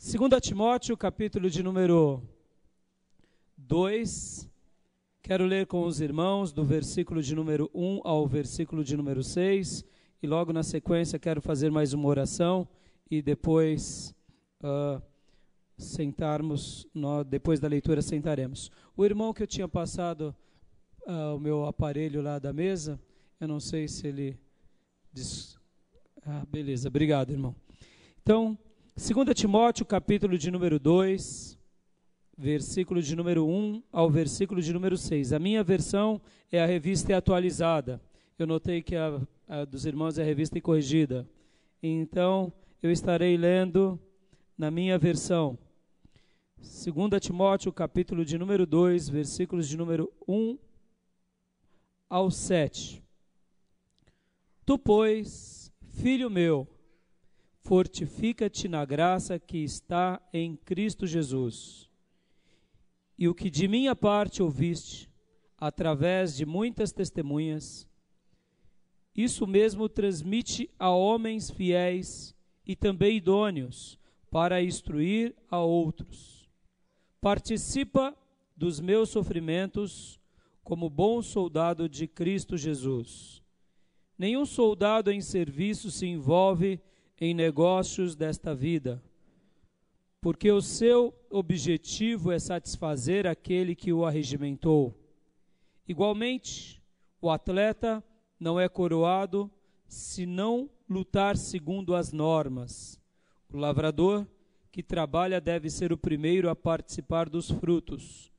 2 Timóteo, capítulo de número 2, quero ler com os irmãos do versículo de número 1 ao versículo de número 6, e logo na sequência quero fazer mais uma oração, e depois depois da leitura sentaremos. O irmão que eu tinha passado o meu aparelho lá da mesa, eu não sei se ele... beleza, obrigado, irmão. Então, 2 Timóteo, capítulo de número 2, versículo de número 1 ao versículo de número 6. A minha versão é a revista atualizada. Eu notei que a dos irmãos é a revista corrigida. Então, eu estarei lendo na minha versão. 2 Timóteo, capítulo de número 2, versículos de número 1 ao 7. Tu, pois, filho meu, fortifica-te na graça que está em Cristo Jesus. E o que de minha parte ouviste, através de muitas testemunhas, isso mesmo transmite a homens fiéis e também idôneos, para instruir a outros. Participa dos meus sofrimentos como bom soldado de Cristo Jesus. Nenhum soldado em serviço se envolve em negócios desta vida, porque o seu objetivo é satisfazer aquele que o arregimentou. Igualmente, o atleta não é coroado se não lutar segundo as normas. O lavrador que trabalha deve ser o primeiro a participar dos frutos.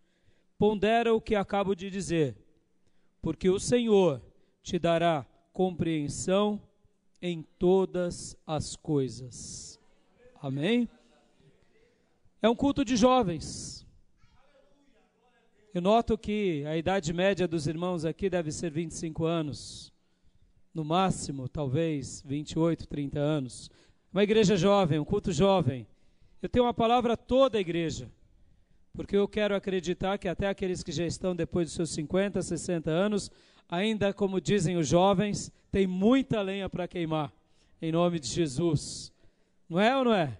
Pondera o que acabo de dizer, porque o Senhor te dará compreensão em todas as coisas. Amém? É um culto de jovens. Eu noto que a idade média dos irmãos aqui deve ser 25 anos. No máximo, talvez, 28, 30 anos. Uma igreja jovem, um culto jovem. Eu tenho uma palavra a toda a igreja, porque eu quero acreditar que até aqueles que já estão depois dos seus 50, 60 anos, ainda, como dizem os jovens, tem muita lenha para queimar, em nome de Jesus. Não é ou não é?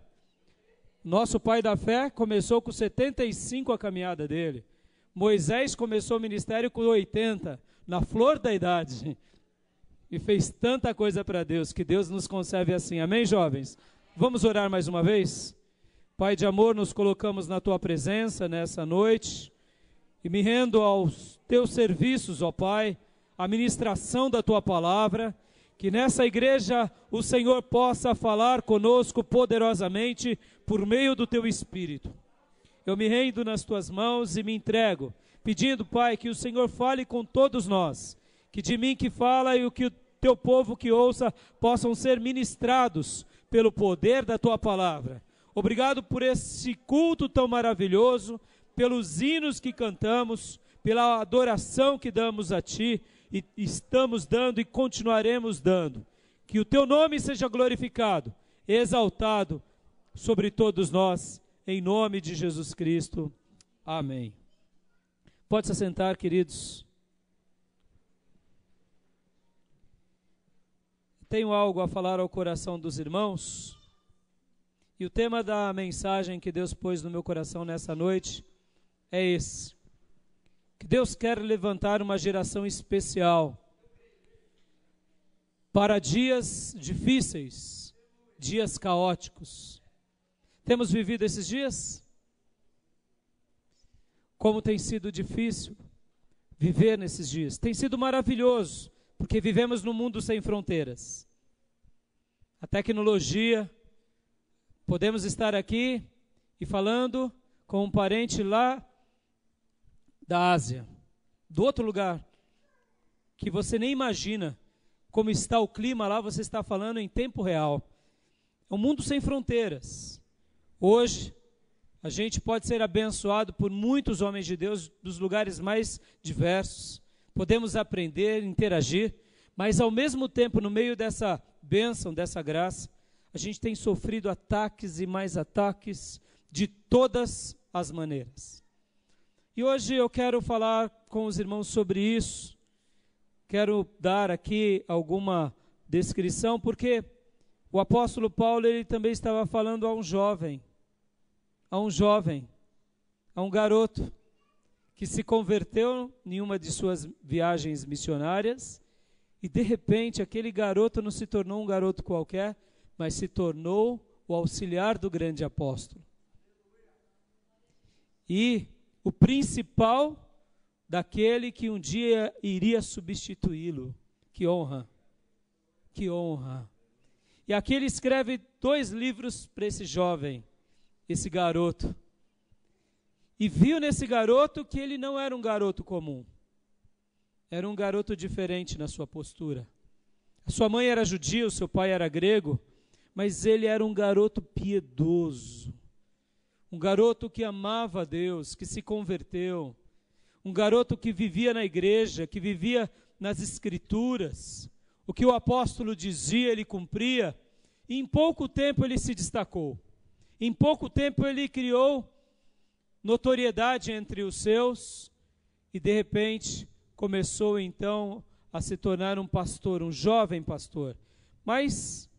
Nosso pai da fé começou com 75 a caminhada dele. Moisés começou o ministério com 80, na flor da idade. E fez tanta coisa para Deus, que Deus nos conserve assim. Amém, jovens? Vamos orar mais uma vez? Pai de amor, nos colocamos na Tua presença nessa noite e me rendo aos Teus serviços, ó Pai, a ministração da Tua palavra, que nessa igreja o Senhor possa falar conosco poderosamente por meio do Teu Espírito. Eu me rendo nas Tuas mãos e me entrego, pedindo, Pai, que o Senhor fale com todos nós, que de mim que fala e o que o Teu povo que ouça possam ser ministrados pelo poder da Tua palavra. Obrigado por esse culto tão maravilhoso, pelos hinos que cantamos, pela adoração que damos a Ti, e estamos dando e continuaremos dando. Que o Teu nome seja glorificado, exaltado sobre todos nós, em nome de Jesus Cristo. Amém. Pode se assentar, queridos. Tenho algo a falar ao coração dos irmãos, e o tema da mensagem que Deus pôs no meu coração nessa noite é esse: que Deus quer levantar uma geração especial para dias difíceis, dias caóticos. Temos vivido esses dias? Como tem sido difícil viver nesses dias? Tem sido maravilhoso, porque vivemos num mundo sem fronteiras. A tecnologia, podemos estar aqui e falando com um parente lá da Ásia, do outro lugar, que você nem imagina como está o clima lá, você está falando em tempo real. É um mundo sem fronteiras. Hoje, a gente pode ser abençoado por muitos homens de Deus dos lugares mais diversos. Podemos aprender, interagir, mas ao mesmo tempo, no meio dessa bênção, dessa graça, a gente tem sofrido ataques e mais ataques de todas as maneiras. E hoje eu quero falar com os irmãos sobre isso. Quero dar aqui alguma descrição, porque o apóstolo Paulo, ele também estava falando a um jovem. a um jovem, a um garoto, que se converteu em uma de suas viagens missionárias, e de repente aquele garoto não se tornou um garoto qualquer, mas se tornou o auxiliar do grande apóstolo. E o principal daquele que um dia iria substituí-lo. Que honra! Que honra! E aqui ele escreve 2 livros para esse jovem, esse garoto. E viu nesse garoto que ele não era um garoto comum. Era um garoto diferente na sua postura. A sua mãe era judia, o seu pai era grego, mas ele era um garoto piedoso. Um garoto que amava a Deus, que se converteu. Um garoto que vivia na igreja, que vivia nas escrituras. O que o apóstolo dizia, ele cumpria. E em pouco tempo ele se destacou. Em pouco tempo ele criou notoriedade entre os seus, e de repente começou então a se tornar um pastor, um jovem pastor. Mas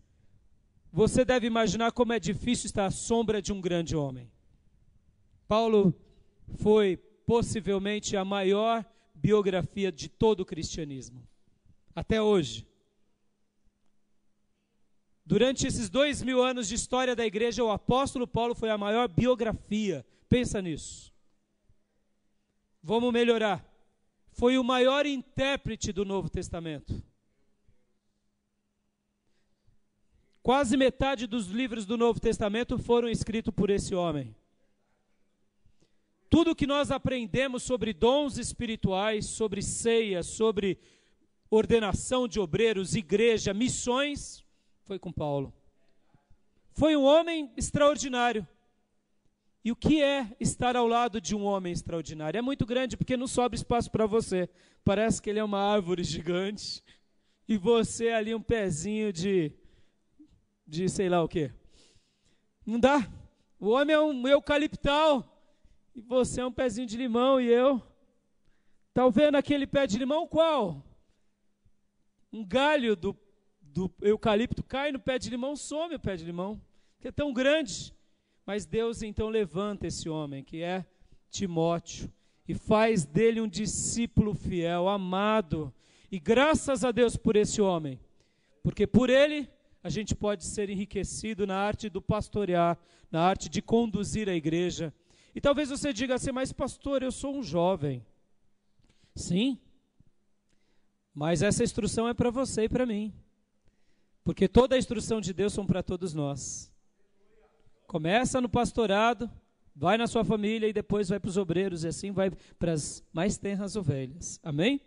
você deve imaginar como é difícil estar à sombra de um grande homem. Paulo foi possivelmente a maior biografia de todo o cristianismo, até hoje. Durante esses 2000 anos de história da igreja, o apóstolo Paulo foi a maior biografia. Pensa nisso. Vamos melhorar. Foi o maior intérprete do Novo Testamento. Quase metade dos livros do Novo Testamento foram escritos por esse homem. Tudo que nós aprendemos sobre dons espirituais, sobre ceia, sobre ordenação de obreiros, igreja, missões, foi com Paulo. Foi um homem extraordinário. E o que é estar ao lado de um homem extraordinário? É muito grande, porque não sobra espaço para você. Parece que ele é uma árvore gigante, e você ali um pezinho de sei lá o quê. Não dá. O homem é um eucaliptal, e você é um pezinho de limão, e eu... Está vendo aquele pé de limão? Qual? Um galho do eucalipto cai no pé de limão, some o pé de limão, que é tão grande. Mas Deus então levanta esse homem, que é Timóteo, e faz dele um discípulo fiel, amado. E graças a Deus por esse homem, porque por ele a gente pode ser enriquecido na arte do pastorear, na arte de conduzir a igreja. E talvez você diga assim, mas pastor, eu sou um jovem. Sim, mas essa instrução é para você e para mim, porque toda a instrução de Deus são para todos nós. Começa no pastorado, vai na sua família e depois vai para os obreiros, e assim vai para as mais tenras ovelhas. Amém?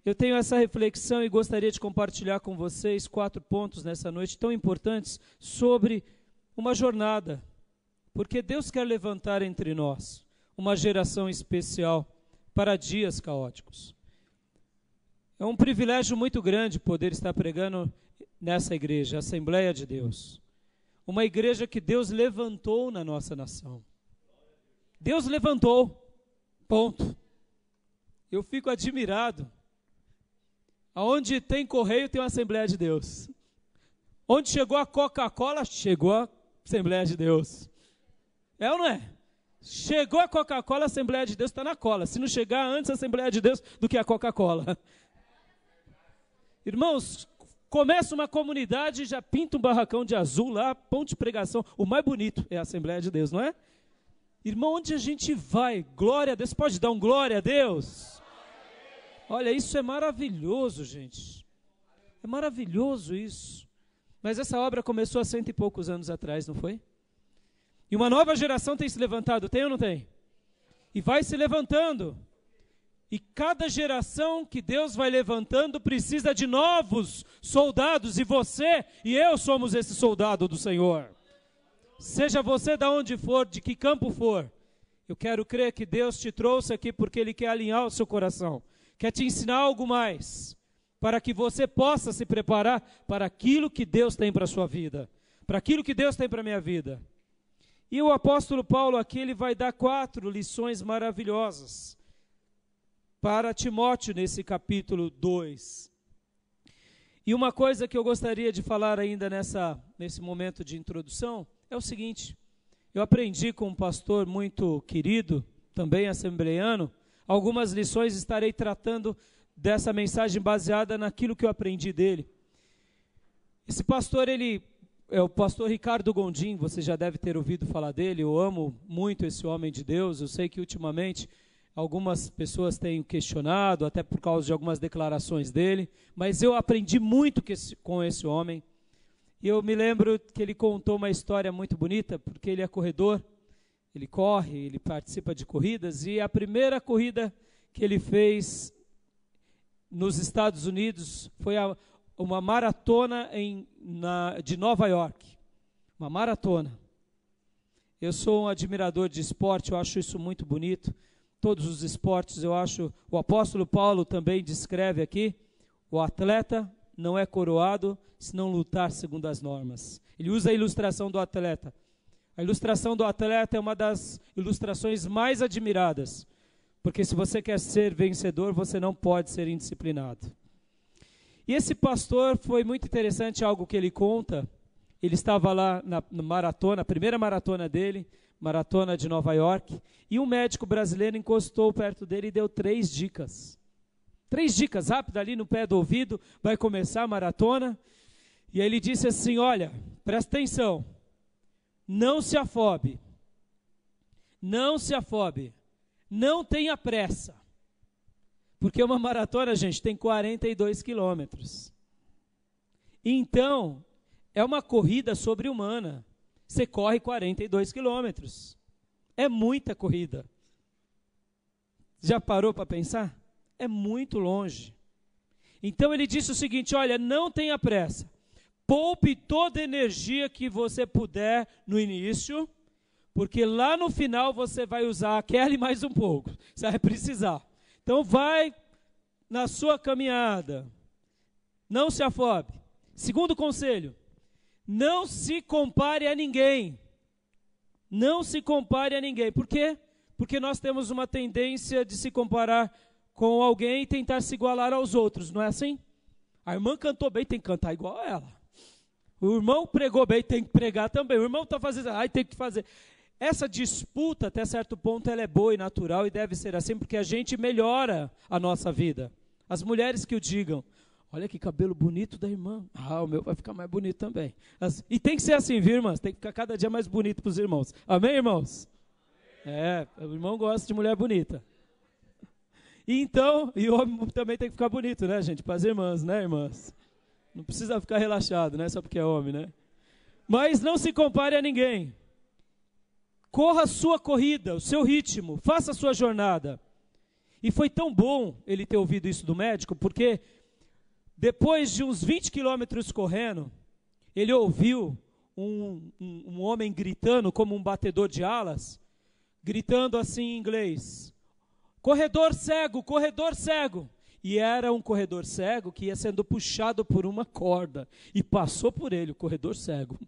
Eu tenho essa reflexão e gostaria de compartilhar com vocês 4 pontos nessa noite tão importantes sobre uma jornada, porque Deus quer levantar entre nós uma geração especial para dias caóticos. É um privilégio muito grande poder estar pregando nessa igreja, a Assembleia de Deus. Uma igreja que Deus levantou na nossa nação. Deus levantou, ponto. Eu fico admirado. Aonde tem correio, tem uma Assembleia de Deus. Onde chegou a Coca-Cola, chegou a Assembleia de Deus. É ou não é? Chegou a Coca-Cola, a Assembleia de Deus está na cola. Se não chegar antes a Assembleia de Deus do que a Coca-Cola. Irmãos, começa uma comunidade e já pinta um barracão de azul lá, ponto de pregação. O mais bonito é a Assembleia de Deus, não é? Irmão, onde a gente vai? Glória a Deus. Pode dar um glória a Deus? Olha, isso é maravilhoso, gente. É maravilhoso isso. Mas essa obra começou há 100 e poucos anos atrás, não foi? E uma nova geração tem se levantado, tem ou não tem? E vai se levantando. E cada geração que Deus vai levantando precisa de novos soldados, e você e eu somos esse soldado do Senhor. Seja você de onde for, de que campo for, eu quero crer que Deus te trouxe aqui porque Ele quer alinhar o seu coração, quer te ensinar algo mais, para que você possa se preparar para aquilo que Deus tem para a sua vida, para aquilo que Deus tem para a minha vida. E o apóstolo Paulo aqui, ele vai dar 4 lições maravilhosas para Timóteo nesse capítulo 2. E uma coisa que eu gostaria de falar ainda nesse momento de introdução é o seguinte: eu aprendi com um pastor muito querido, também assembleiano, algumas lições. Estarei tratando dessa mensagem baseada naquilo que eu aprendi dele. Esse pastor, ele é o pastor Ricardo Gondim, você já deve ter ouvido falar dele. Eu amo muito esse homem de Deus. Eu sei que ultimamente algumas pessoas têm questionado, até por causa de algumas declarações dele, mas eu aprendi muito com esse homem. E eu me lembro que ele contou uma história muito bonita, porque ele é corredor, ele corre, ele participa de corridas, e a primeira corrida que ele fez nos Estados Unidos foi uma maratona de Nova York. Uma maratona. Eu sou um admirador de esporte, eu acho isso muito bonito. Todos os esportes, eu acho, o apóstolo Paulo também descreve aqui, o atleta não é coroado se não lutar segundo as normas. Ele usa a ilustração do atleta. A ilustração do atleta é uma das ilustrações mais admiradas, porque se você quer ser vencedor, você não pode ser indisciplinado. E esse pastor, foi muito interessante algo que ele conta. Ele estava lá na maratona, a primeira maratona dele, maratona de Nova York, e um médico brasileiro encostou perto dele e deu 3 dicas. 3 dicas, rápido, ali no pé do ouvido, vai começar a maratona. E aí ele disse assim, olha, presta atenção, não se afobe, não tenha pressa. Porque uma maratona, gente, tem 42 quilômetros. Então, é uma corrida sobre-humana. Você corre 42 quilômetros. É muita corrida. Já parou para pensar? É muito longe. Então ele disse o seguinte, olha, não tenha pressa. Poupe toda a energia que você puder no início, porque lá no final você vai usar aquela e mais um pouco. Você vai precisar. Então vai na sua caminhada. Não se afobe. Segundo conselho, não se compare a ninguém. Não se compare a ninguém. Por quê? Porque nós temos uma tendência de se comparar com alguém e tentar se igualar aos outros, não é assim? A irmã cantou bem, tem que cantar igual a ela. O irmão pregou bem, tem que pregar também. O irmão está fazendo, tem que fazer. Essa disputa, até certo ponto, ela é boa e natural e deve ser assim, porque a gente melhora a nossa vida. As mulheres que o digam, olha que cabelo bonito da irmã. O meu vai ficar mais bonito também. E tem que ser assim, viu, irmãs? Tem que ficar cada dia mais bonito para os irmãos. Amém, irmãos? O irmão gosta de mulher bonita. E o homem também tem que ficar bonito, né, gente? Para as irmãs, né, irmãs? Não precisa ficar relaxado, né? Só porque é homem, né? Mas não se compare a ninguém. Corra a sua corrida, o seu ritmo, faça a sua jornada. E foi tão bom ele ter ouvido isso do médico, porque depois de uns 20 quilômetros correndo, ele ouviu um homem gritando como um batedor de alas, gritando assim em inglês, corredor cego, corredor cego. E era um corredor cego que ia sendo puxado por uma corda, e passou por ele, o corredor cego.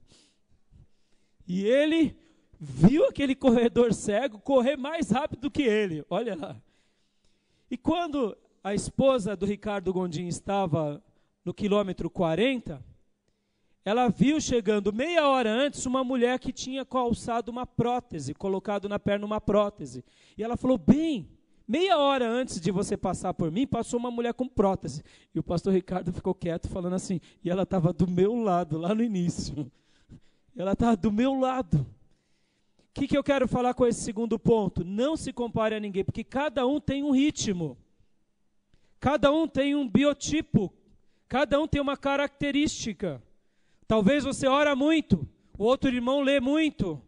E ele viu aquele corredor cego correr mais rápido que ele, olha lá. E quando a esposa do Ricardo Gondim estava no quilômetro 40, ela viu chegando meia hora antes uma mulher que tinha calçado uma prótese, colocado na perna uma prótese. E ela falou, bem, meia hora antes de você passar por mim, passou uma mulher com prótese. E o pastor Ricardo ficou quieto, falando assim, e ela estava do meu lado, lá no início. Ela estava do meu lado. O que eu quero falar com esse segundo ponto? Não se compare a ninguém, porque cada um tem um ritmo. Cada um tem um biotipo. Cada um tem uma característica. Talvez você ora muito, o outro irmão lê muito,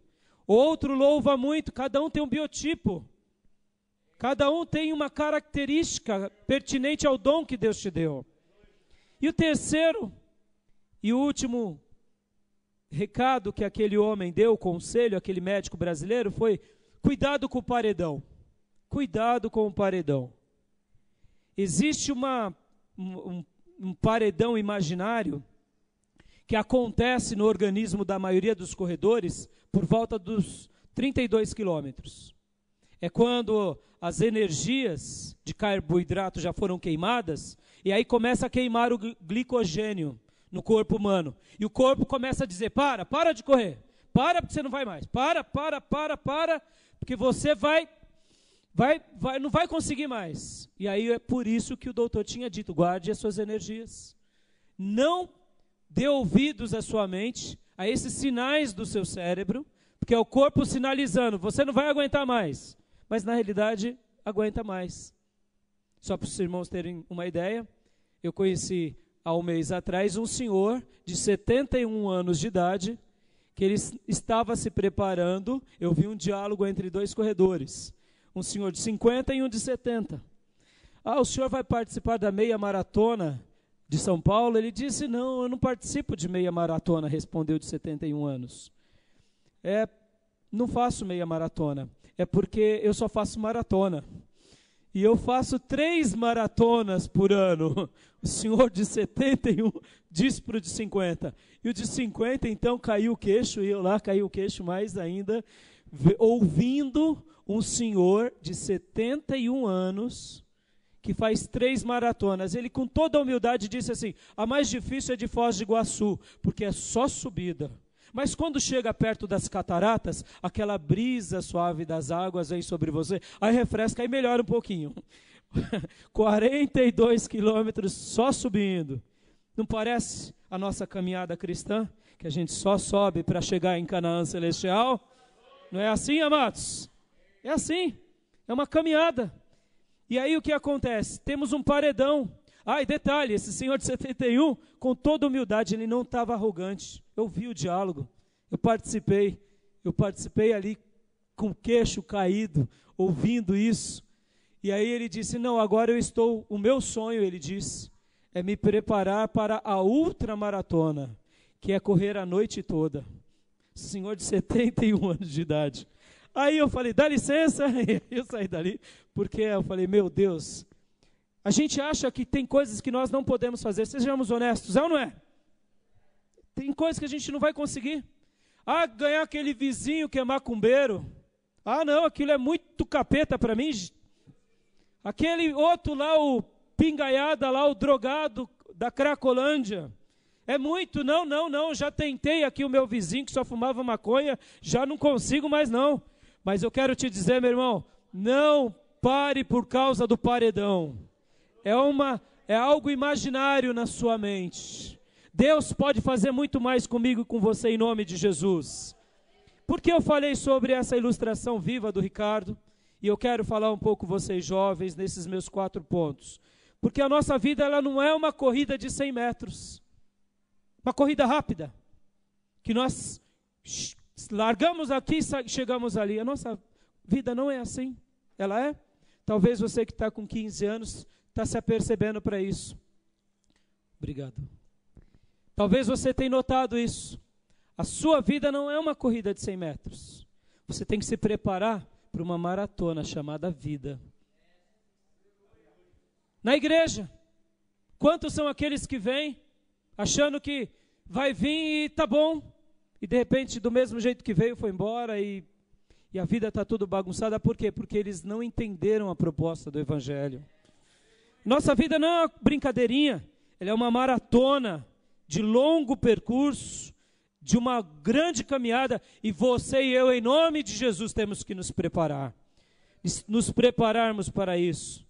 o outro louva muito. Cada um tem um biotipo. Cada um tem uma característica pertinente ao dom que Deus te deu. E o terceiro e último recado que aquele homem deu, conselho, aquele médico brasileiro, foi cuidado com o paredão. Cuidado com o paredão. Existe um paredão imaginário que acontece no organismo da maioria dos corredores por volta dos 32 quilômetros. É quando as energias de carboidrato já foram queimadas, e aí começa a queimar o glicogênio no corpo humano. E o corpo começa a dizer, para de correr, para porque você não vai mais. Para, porque você não vai conseguir mais. E aí é por isso que o doutor tinha dito, guarde as suas energias. Não dê ouvidos à sua mente, a esses sinais do seu cérebro, porque é o corpo sinalizando, você não vai aguentar mais. Mas na realidade, aguenta mais. Só para os irmãos terem uma ideia, eu conheci há um mês atrás um senhor de 71 anos de idade, que ele estava se preparando, eu vi um diálogo entre dois corredores, um senhor de 50 e um de 70. O senhor vai participar da meia maratona de São Paulo? Ele disse, não, eu não participo de meia maratona, respondeu de 71 anos. Não faço meia maratona, é porque eu só faço maratona. E eu faço 3 maratonas por ano. O senhor de 71 disse para o de 50. E o de 50, então, caiu o queixo, e eu lá caí o queixo mais ainda, ouvindo um senhor de 71 anos, que faz 3 maratonas. Ele, com toda a humildade, disse assim, a mais difícil é de Foz do Iguaçu, porque é só subida. Mas quando chega perto das cataratas, aquela brisa suave das águas vem sobre você, aí refresca e melhora um pouquinho. 42 quilômetros só subindo. Não parece a nossa caminhada cristã? Que a gente só sobe para chegar em Canaã Celestial? Não é assim, amados? É assim, é uma caminhada. E aí o que acontece? Temos um paredão. E detalhe, esse senhor de 71, com toda humildade, ele não estava arrogante. Eu vi o diálogo, eu participei ali com o queixo caído, ouvindo isso. E aí ele disse, não, agora o meu sonho, ele disse, é me preparar para a ultramaratona, que é correr a noite toda. Senhor de 71 anos de idade. Aí eu falei, dá licença, eu saí dali, porque eu falei, meu Deus, a gente acha que tem coisas que nós não podemos fazer, sejamos honestos, é ou não é? Tem coisas que a gente não vai conseguir. Ganhar aquele vizinho que é macumbeiro. Não, aquilo é muito capeta para mim. Aquele outro lá, o pingaiada lá, o drogado da Cracolândia. É muito, não, já tentei aqui o meu vizinho que só fumava maconha, já não consigo mais não. Mas eu quero te dizer, meu irmão, não pare por causa do paredão. É algo imaginário na sua mente. Deus pode fazer muito mais comigo e com você em nome de Jesus. Por que eu falei sobre essa ilustração viva do Ricardo? E eu quero falar um pouco com vocês jovens nesses meus 4 pontos. Porque a nossa vida ela não é uma corrida de 100 metros. Uma corrida rápida. Que nós largamos aqui e chegamos ali. A nossa vida não é assim. Ela é? Talvez você que está com 15 anos está se apercebendo para isso. Obrigado. Talvez você tenha notado isso. A sua vida não é uma corrida de 100 metros. Você tem que se preparar para uma maratona chamada vida. Na igreja, quantos são aqueles que vêm achando que vai vir e tá bom, e de repente do mesmo jeito que veio foi embora e a vida está tudo bagunçada? Por quê? Porque eles não entenderam a proposta do Evangelho. Nossa vida não é uma brincadeirinha, ela é uma maratona de longo percurso, de uma grande caminhada, e você e eu, em nome de Jesus, temos que nos preparar, nos prepararmos para isso.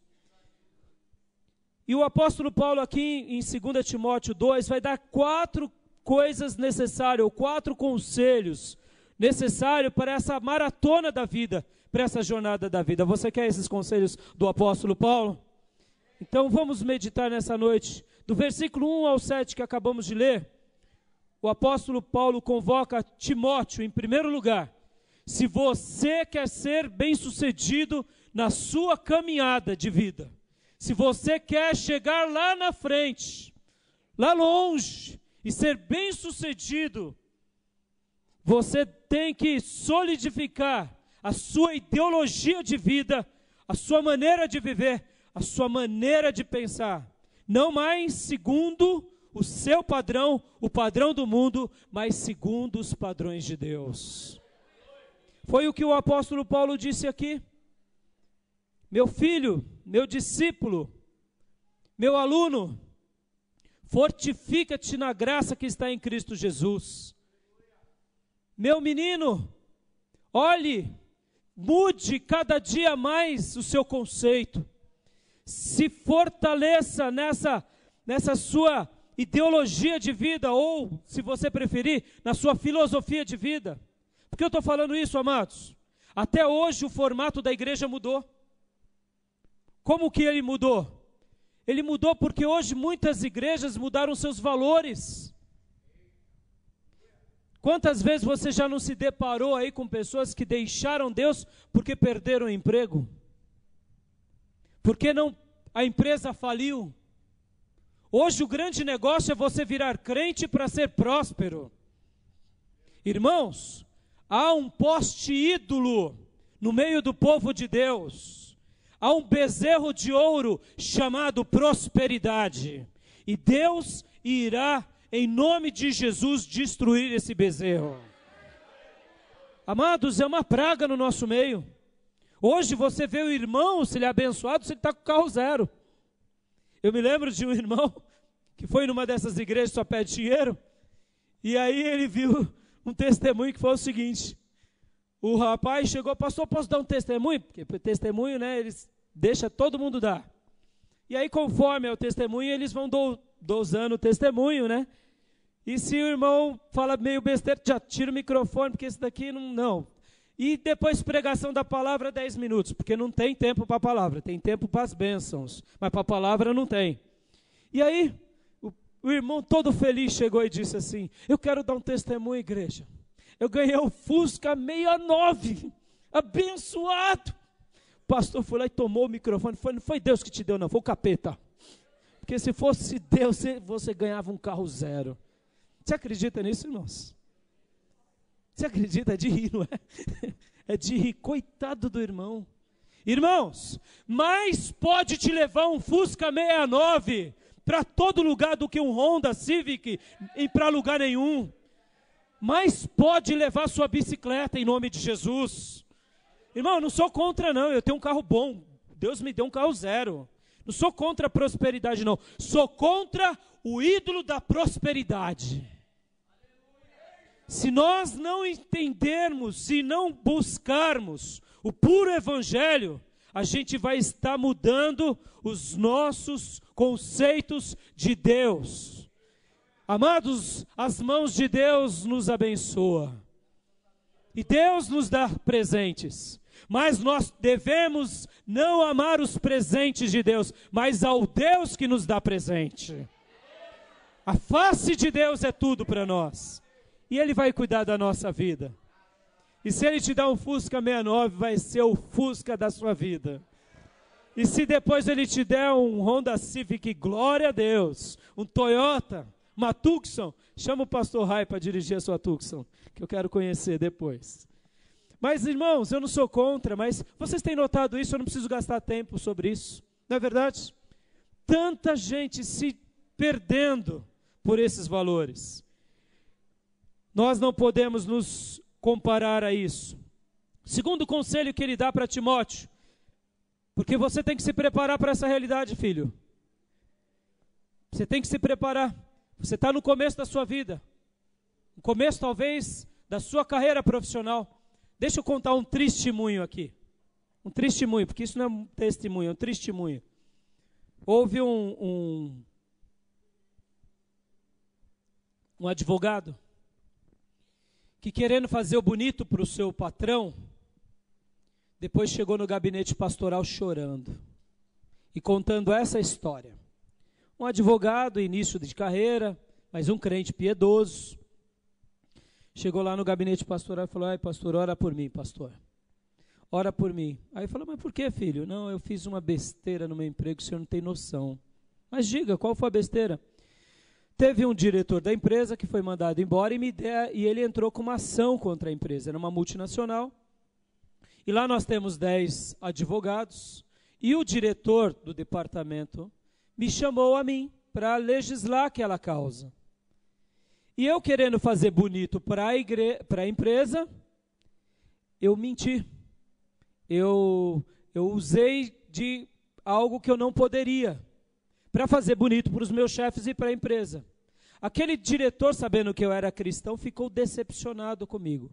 E o apóstolo Paulo aqui em 2 Timóteo 2 vai dar 4 coisas necessárias, ou 4 conselhos necessários para essa maratona da vida, para essa jornada da vida. Você quer esses conselhos do apóstolo Paulo? Então vamos meditar nessa noite. Do versículo 1 ao 7 que acabamos de ler, o apóstolo Paulo convoca Timóteo em primeiro lugar. Se você quer ser bem-sucedido na sua caminhada de vida, se você quer chegar lá na frente, lá longe, e ser bem-sucedido, você tem que solidificar a sua ideologia de vida, a sua maneira de viver, a sua maneira de pensar. Não mais segundo o seu padrão, o padrão do mundo, mas segundo os padrões de Deus. Foi o que o apóstolo Paulo disse aqui. Meu filho, meu discípulo, meu aluno, fortifica-te na graça que está em Cristo Jesus. Meu menino, olhe, mude cada dia mais o seu conceito. Se fortaleça nessa sua ideologia de vida, ou, se você preferir, na sua filosofia de vida. Por que eu estou falando isso, amados? Até hoje o formato da igreja mudou. Como que ele mudou? Ele mudou porque hoje muitas igrejas mudaram seus valores. Quantas vezes você já não se deparou aí com pessoas que deixaram Deus porque perderam o emprego? Porque a empresa faliu? Hoje o grande negócio é você virar crente para ser próspero. Irmãos, há um poste ídolo no meio do povo de Deus. Há um bezerro de ouro chamado prosperidade. E Deus irá, em nome de Jesus, destruir esse bezerro. Amados, é uma praga no nosso meio. Hoje você vê o irmão, se ele é abençoado, se ele está com carro zero. Eu me lembro de um irmão que foi numa dessas igrejas que só pede dinheiro. E aí ele viu um testemunho que foi o seguinte. O rapaz chegou, pastor, posso dar um testemunho? Porque testemunho, né, eles deixam todo mundo dar. E aí, conforme é o testemunho, eles vão dosando o testemunho, né? E se o irmão fala meio besteira, já tira o microfone, porque esse daqui não. E depois pregação da palavra, 10 minutos, porque não tem tempo para a palavra, tem tempo para as bênçãos, mas para a palavra não tem. E aí, o irmão todo feliz chegou e disse assim, eu quero dar um testemunho, igreja. Eu ganhei um Fusca 69, abençoado. O pastor foi lá e tomou o microfone, não foi Deus que te deu não, foi o capeta. Porque se fosse Deus, você ganhava um carro zero. Você acredita nisso, irmãos? Você acredita? É de rir, não é? É de rir, coitado do irmão. Irmãos, mais pode te levar um Fusca 69 para todo lugar do que um Honda Civic e para lugar nenhum. Mais pode levar sua bicicleta em nome de Jesus. Irmão, eu não sou contra não, eu tenho um carro bom. Deus me deu um carro zero. Não sou contra a prosperidade não, sou contra o ídolo da prosperidade. Se nós não entendermos, se não buscarmos o puro evangelho, a gente vai estar mudando os nossos conceitos de Deus. Amados, as mãos de Deus nos abençoam. E Deus nos dá presentes. Mas nós devemos não amar os presentes de Deus, mas ao Deus que nos dá presente. A face de Deus é tudo para nós. E Ele vai cuidar da nossa vida. E se Ele te dá um Fusca 69, vai ser o Fusca da sua vida. E se depois Ele te der um Honda Civic, glória a Deus, um Toyota, uma Tucson, chama o pastor Rai para dirigir a sua Tucson, que eu quero conhecer depois. Mas, irmãos, eu não sou contra, mas vocês têm notado isso, eu não preciso gastar tempo sobre isso. Não é verdade? Tanta gente se perdendo por esses valores. Nós não podemos nos comparar a isso. Segundo conselho que ele dá para Timóteo, porque você tem que se preparar para essa realidade, filho. Você tem que se preparar. Você está no começo da sua vida. No começo, talvez, da sua carreira profissional. Deixa eu contar um testemunho aqui. Um testemunho, porque isso não é um testemunho, é um testemunho. Houve um advogado que, querendo fazer o bonito para o seu patrão, depois chegou no gabinete pastoral chorando e contando essa história. Um advogado, início de carreira, mas um crente piedoso, chegou lá no gabinete pastoral e falou, ai pastor, ora por mim, pastor, ora por mim. Aí falou, mas por que, filho? Não, eu fiz uma besteira no meu emprego, o senhor não tem noção. Mas diga, qual foi a besteira? Teve um diretor da empresa que foi mandado embora e ele entrou com uma ação contra a empresa. Era uma multinacional. E lá nós temos 10 advogados. E o diretor do departamento me chamou a mim para legislar aquela causa. E eu, querendo fazer bonito para a empresa, eu menti. Eu usei de algo que eu não poderia, para fazer bonito para os meus chefes e para a empresa. Aquele diretor, sabendo que eu era cristão, ficou decepcionado comigo.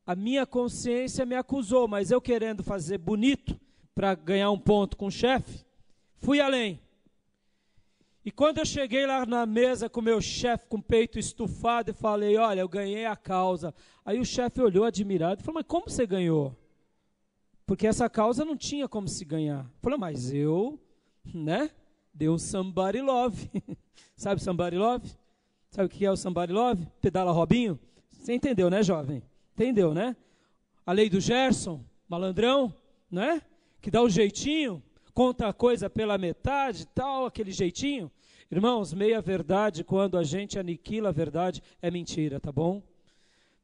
A minha consciência me acusou, mas eu querendo fazer bonito para ganhar um ponto com o chefe, fui além. E quando eu cheguei lá na mesa com o meu chefe com o peito estufado e falei, olha, eu ganhei a causa. Aí o chefe olhou admirado e falou, mas como você ganhou? Porque essa causa não tinha como se ganhar. Eu falei, mas eu, dei um somebody love. Sabe somebody love? Sabe o que é o somebody love? Pedala Robinho? Você entendeu, né, jovem? Entendeu, né? A lei do Gerson, malandrão, né? Que dá um jeitinho, conta a coisa pela metade, tal, aquele jeitinho. Irmãos, meia-verdade, quando a gente aniquila a verdade, é mentira, tá bom?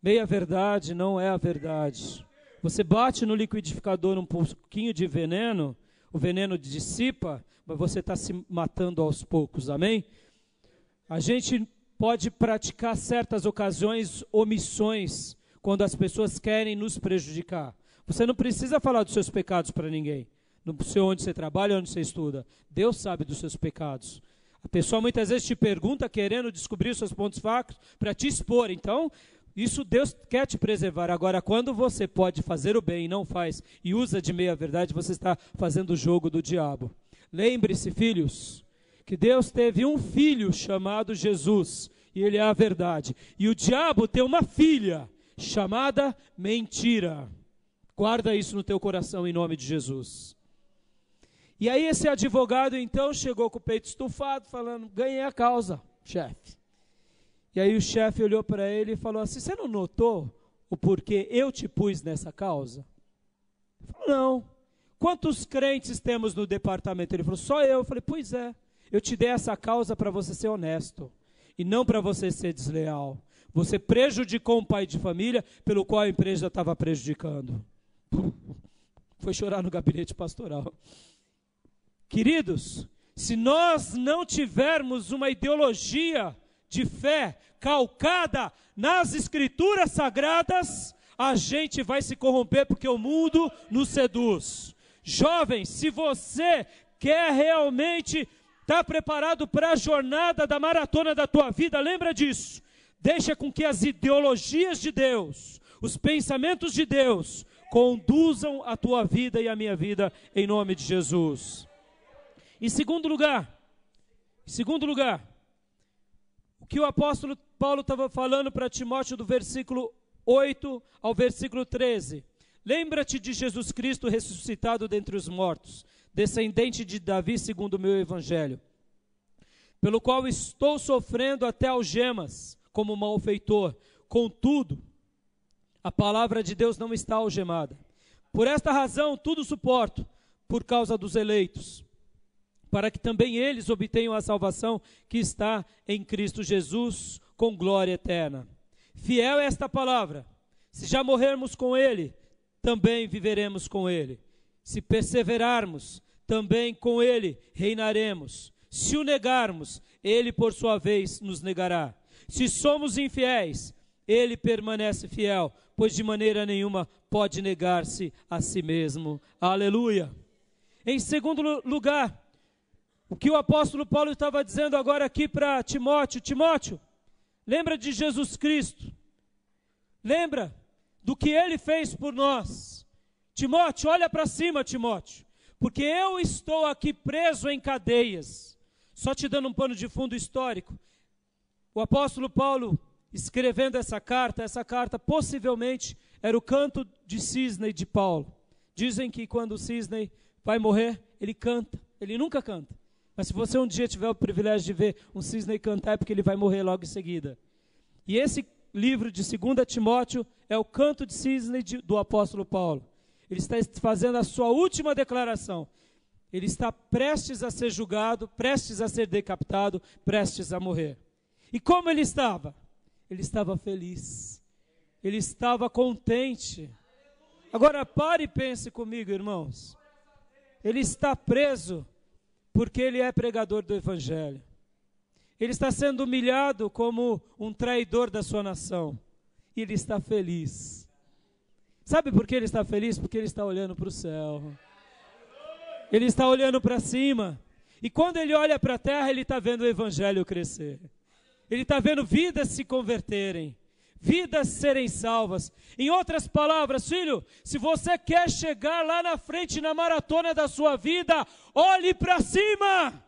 Meia-verdade não é a verdade. Você bate no liquidificador um pouquinho de veneno, o veneno dissipa, mas você está se matando aos poucos, amém? A gente pode praticar certas ocasiões, omissões, quando as pessoas querem nos prejudicar. Você não precisa falar dos seus pecados para ninguém. Não sei onde você trabalha, onde você estuda. Deus sabe dos seus pecados. A pessoa muitas vezes te pergunta querendo descobrir os seus pontos fracos para te expor. Então, isso Deus quer te preservar. Agora, quando você pode fazer o bem e não faz e usa de meia-verdade, você está fazendo o jogo do diabo. Lembre-se, filhos, que Deus teve um filho chamado Jesus e ele é a verdade. E o diabo tem uma filha chamada mentira. Guarda isso no teu coração em nome de Jesus. E aí esse advogado então chegou com o peito estufado falando, ganhei a causa, chefe. E aí o chefe olhou para ele e falou assim, você não notou o porquê eu te pus nessa causa? Ele falou, não. Quantos crentes temos no departamento? Ele falou, só eu. Eu falei, pois é, eu te dei essa causa para você ser honesto e não para você ser desleal. Você prejudicou um pai de família pelo qual a empresa estava prejudicando. Foi chorar no gabinete pastoral. Queridos, se nós não tivermos uma ideologia de fé calcada nas escrituras sagradas, a gente vai se corromper porque o mundo nos seduz. Jovem, se você quer realmente estar preparado para a jornada da maratona da tua vida, lembra disso. Deixa com que as ideologias de Deus, os pensamentos de Deus, conduzam a tua vida e a minha vida em nome de Jesus. Em segundo lugar, o que o apóstolo Paulo estava falando para Timóteo do versículo 8 ao versículo 13. Lembra-te de Jesus Cristo ressuscitado dentre os mortos, descendente de Davi segundo o meu evangelho, pelo qual estou sofrendo até algemas, como malfeitor. Contudo, a palavra de Deus não está algemada. Por esta razão, tudo suporto, por causa dos eleitos, para que também eles obtenham a salvação que está em Cristo Jesus, com glória eterna. Fiel é esta palavra. Se já morrermos com Ele, também viveremos com Ele. Se perseverarmos, também com Ele reinaremos. Se o negarmos, Ele por sua vez nos negará. Se somos infiéis, Ele permanece fiel, pois de maneira nenhuma pode negar-se a si mesmo. Aleluia. Em segundo lugar, o que o apóstolo Paulo estava dizendo agora aqui para Timóteo. Timóteo, lembra de Jesus Cristo. Lembra do que Ele fez por nós. Timóteo, olha para cima, Timóteo. Porque eu estou aqui preso em cadeias. Só te dando um pano de fundo histórico. O apóstolo Paulo, escrevendo essa carta possivelmente era o canto de cisne de Paulo. Dizem que quando o cisne vai morrer, ele canta. Ele nunca canta. Mas se você um dia tiver o privilégio de ver um cisne cantar, é porque ele vai morrer logo em seguida. E esse livro de 2 Timóteo é o canto de cisne do apóstolo Paulo. Ele está fazendo a sua última declaração. Ele está prestes a ser julgado, prestes a ser decapitado, prestes a morrer. E como ele estava? Ele estava feliz. Ele estava contente. Agora pare e pense comigo, irmãos. Ele está preso porque ele é pregador do Evangelho. Ele está sendo humilhado como um traidor da sua nação. E ele está feliz. Sabe por que ele está feliz? Porque ele está olhando para o céu. Ele está olhando para cima. E quando ele olha para a terra, ele está vendo o Evangelho crescer. Ele está vendo vidas se converterem, vidas serem salvas. Em outras palavras, filho, se você quer chegar lá na frente na maratona da sua vida, olhe para cima.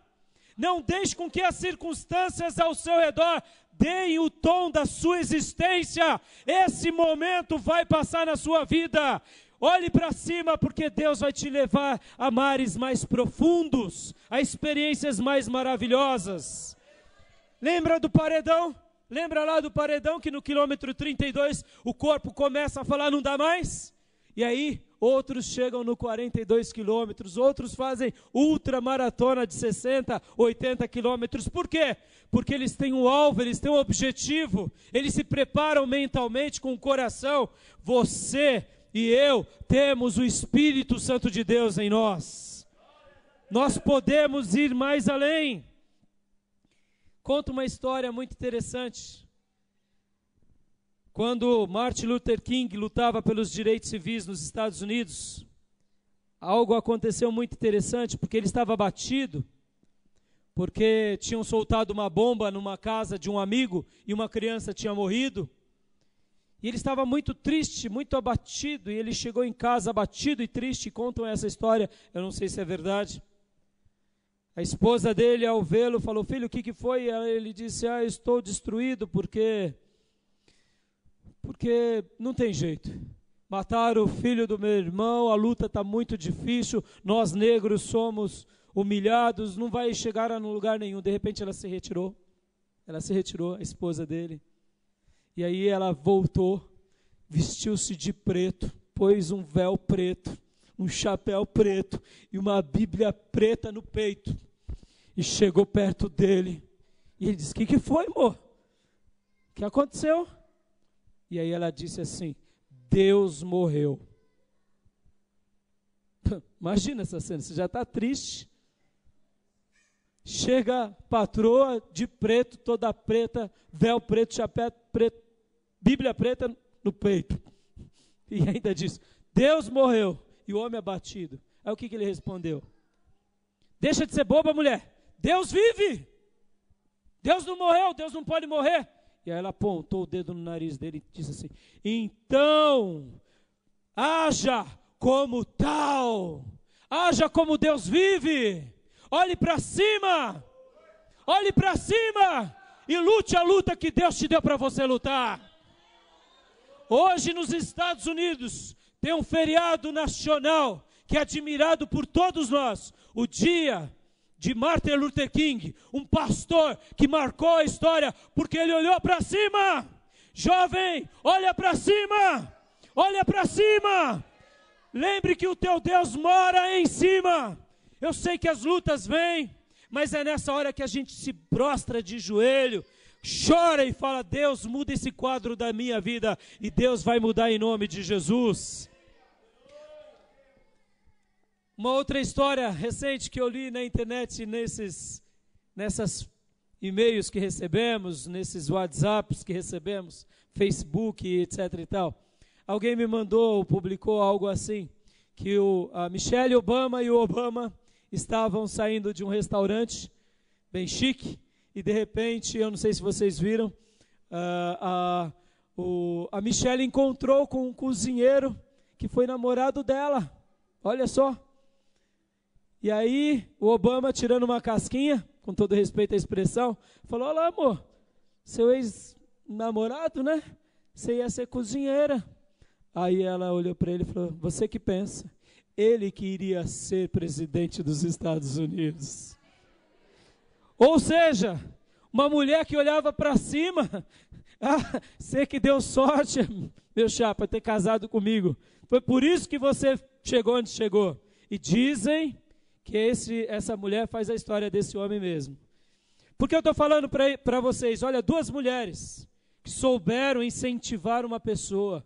Não deixe com que as circunstâncias ao seu redor deem o tom da sua existência. Esse momento vai passar na sua vida. Olhe para cima, porque Deus vai te levar a mares mais profundos, a experiências mais maravilhosas. Lembra do paredão? Lembra lá do paredão que no quilômetro 32 o corpo começa a falar não dá mais? E aí outros chegam no 42 quilômetros, outros fazem ultramaratona de 60, 80 quilômetros. Por quê? Porque eles têm um alvo, eles têm um objetivo, eles se preparam mentalmente com o coração. Você e eu temos o Espírito Santo de Deus em nós. Nós podemos ir mais além. Conta uma história muito interessante. Quando Martin Luther King lutava pelos direitos civis nos Estados Unidos, algo aconteceu muito interessante, porque ele estava abatido, porque tinham soltado uma bomba numa casa de um amigo e uma criança tinha morrido. E ele estava muito triste, muito abatido, e ele chegou em casa abatido e triste. Contam essa história, eu não sei se é verdade. A esposa dele, ao vê-lo, falou: filho, o que foi? Ele disse: estou destruído porque não tem jeito. Mataram o filho do meu irmão, a luta está muito difícil, nós negros somos humilhados, não vai chegar a lugar nenhum. De repente ela se retirou, a esposa dele. E aí ela voltou, vestiu-se de preto, pôs um véu preto, um chapéu preto e uma Bíblia preta no peito. E chegou perto dele. E ele disse: o que foi, amor? O que aconteceu? E aí ela disse assim: Deus morreu. Imagina essa cena, você já está triste. Chega a patroa de preto, toda preta, véu preto, chapéu preto, Bíblia preta no peito. E ainda diz: Deus morreu. E o homem abatido. Aí o que ele respondeu? Deixa de ser boba, mulher. Deus vive. Deus não morreu, Deus não pode morrer. E aí ela apontou o dedo no nariz dele e disse assim: então, haja como tal. Haja como Deus vive. Olhe para cima. Olhe para cima. E lute a luta que Deus te deu para você lutar. Hoje nos Estados Unidos tem um feriado nacional que é admirado por todos nós. O dia de Martin Luther King, um pastor que marcou a história porque ele olhou para cima. Jovem, olha para cima. Olha para cima. Lembre que o teu Deus mora em cima. Eu sei que as lutas vêm, mas é nessa hora que a gente se prostra de joelho, chora e fala: Deus, muda esse quadro da minha vida. E Deus vai mudar em nome de Jesus. Uma outra história recente que eu li na internet, nessas e-mails que recebemos, nesses WhatsApps que recebemos, Facebook, etc. e tal. Alguém me mandou, publicou algo assim, que a Michelle Obama e o Obama estavam saindo de um restaurante bem chique, e de repente, eu não sei se vocês viram, a Michelle encontrou com um cozinheiro que foi namorado dela. Olha só. E aí, o Obama, tirando uma casquinha, com todo respeito à expressão, falou: olá, amor, seu ex-namorado, né? Você ia ser cozinheira. Aí ela olhou para ele e falou: você que pensa, ele que iria ser presidente dos Estados Unidos. Ou seja, uma mulher que olhava para cima, você que deu sorte, meu chapa, ter casado comigo. Foi por isso que você chegou onde chegou. E dizem que essa mulher faz a história desse homem mesmo. Porque eu estou falando para vocês, olha, duas mulheres que souberam incentivar uma pessoa.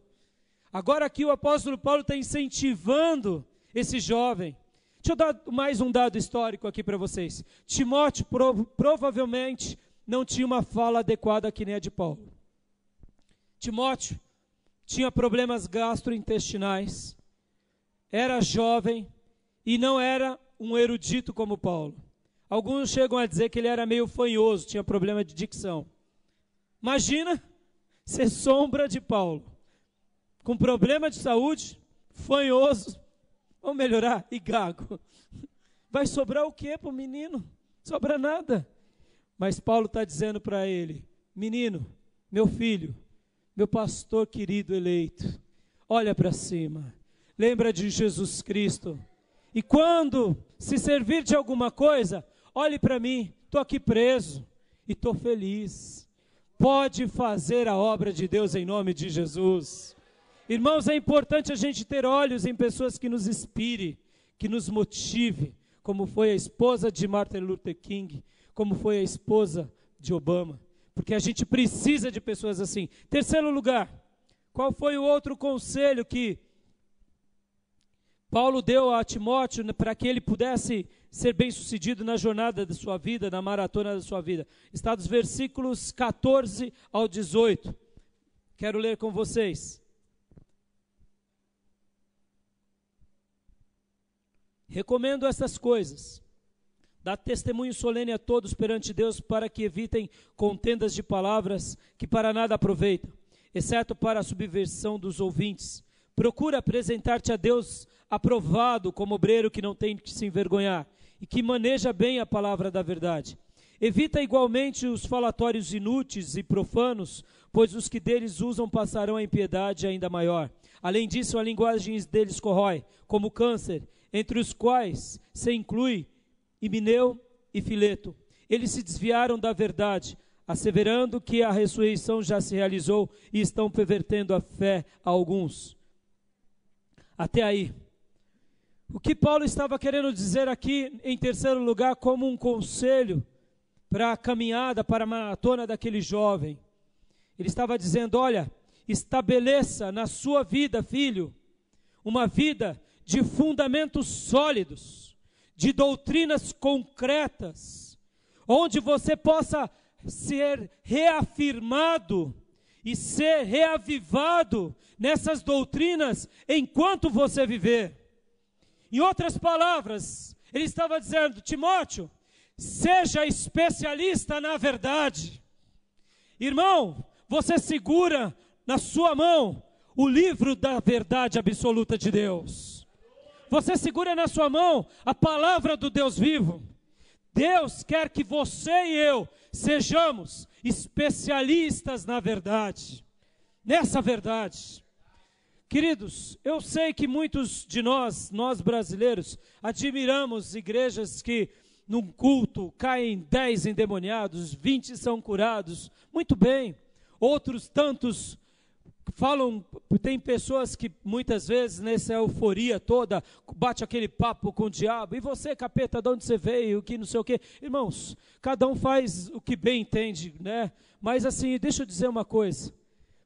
Agora aqui o apóstolo Paulo está incentivando esse jovem. Deixa eu dar mais um dado histórico aqui para vocês. Timóteo provavelmente não tinha uma fala adequada que nem a de Paulo. Timóteo tinha problemas gastrointestinais, era jovem e não era um erudito como Paulo. Alguns chegam a dizer que ele era meio fanhoso, tinha problema de dicção. Imagina ser sombra de Paulo, com problema de saúde, fanhoso, vamos melhorar, e gago. Vai sobrar o que para o menino? Sobra nada. Mas Paulo está dizendo para ele: menino, meu filho, meu pastor querido eleito, olha para cima, lembra de Jesus Cristo, e quando se servir de alguma coisa, olhe para mim, estou aqui preso e estou feliz. Pode fazer a obra de Deus em nome de Jesus. Irmãos, é importante a gente ter olhos em pessoas que nos inspire, que nos motive, como foi a esposa de Martin Luther King, como foi a esposa de Obama, porque a gente precisa de pessoas assim. Terceiro lugar, qual foi o outro conselho que Paulo deu a Timóteo para que ele pudesse ser bem-sucedido na jornada da sua vida, na maratona da sua vida? Está dos versículos 14 ao 18. Quero ler com vocês. Recomendo essas coisas. Dá testemunho solene a todos perante Deus, para que evitem contendas de palavras que para nada aproveitam, exceto para a subversão dos ouvintes. Procura apresentar-te a Deus aprovado, como obreiro que não tem que se envergonhar e que maneja bem a palavra da verdade. Evita igualmente os falatórios inúteis e profanos, pois os que deles usam passarão a impiedade ainda maior. Além disso, a linguagem deles corrói, como câncer, entre os quais se inclui Himeneu e Fileto. Eles se desviaram da verdade, asseverando que a ressurreição já se realizou, e estão pervertendo a fé a alguns. Até aí. O que Paulo estava querendo dizer aqui, em terceiro lugar, como um conselho para a caminhada, para a maratona daquele jovem? Ele estava dizendo: olha, estabeleça na sua vida, filho, uma vida de fundamentos sólidos, de doutrinas concretas, onde você possa ser reafirmado e ser reavivado nessas doutrinas enquanto você viver. Em outras palavras, ele estava dizendo: Timóteo, seja especialista na verdade. Irmão, você segura na sua mão o livro da verdade absoluta de Deus. Você segura na sua mão a palavra do Deus vivo. Deus quer que você e eu sejamos especialistas na verdade, nessa verdade. Queridos, eu sei que muitos de nós brasileiros, admiramos igrejas que num culto caem 10 endemoniados, 20 são curados. Muito bem. Outros tantos falam, tem pessoas que muitas vezes nessa euforia toda, bate aquele papo com o diabo: e você, capeta, de onde você veio, que não sei o quê. Irmãos, cada um faz o que bem entende, né? Mas assim, deixa eu dizer uma coisa.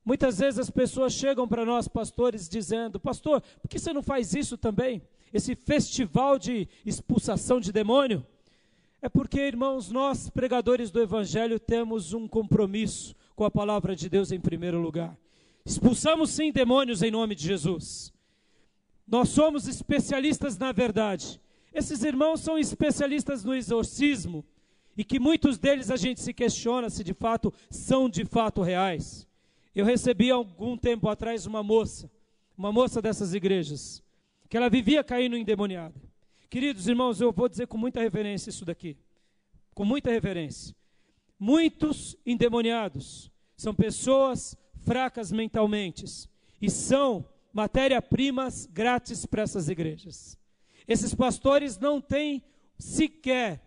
Muitas vezes as pessoas chegam para nós, pastores, dizendo: pastor, por que você não faz isso também? Esse festival de expulsação de demônio? É porque, irmãos, nós, pregadores do Evangelho, temos um compromisso com a palavra de Deus em primeiro lugar. Expulsamos sim demônios em nome de Jesus. Nós somos especialistas na verdade. Esses irmãos são especialistas no exorcismo, e que muitos deles a gente se questiona se de fato são de fato reais. Eu recebi há algum tempo atrás uma moça dessas igrejas, que ela vivia caindo endemoniada. Queridos irmãos, eu vou dizer com muita reverência isso daqui, com muita reverência. Muitos endemoniados são pessoas fracas mentalmente e são matéria-primas grátis para essas igrejas. Esses pastores não têm sequer